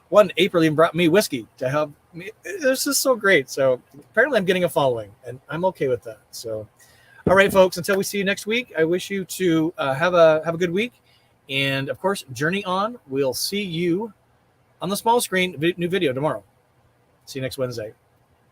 One April even brought me whiskey to help me. It was just so great. So apparently I'm getting a following, and I'm okay with that. So, all right, folks, until we see you next week, I wish you to have a good week. And of course, journey on. We'll see you on the small screen, new video tomorrow. See you next Wednesday.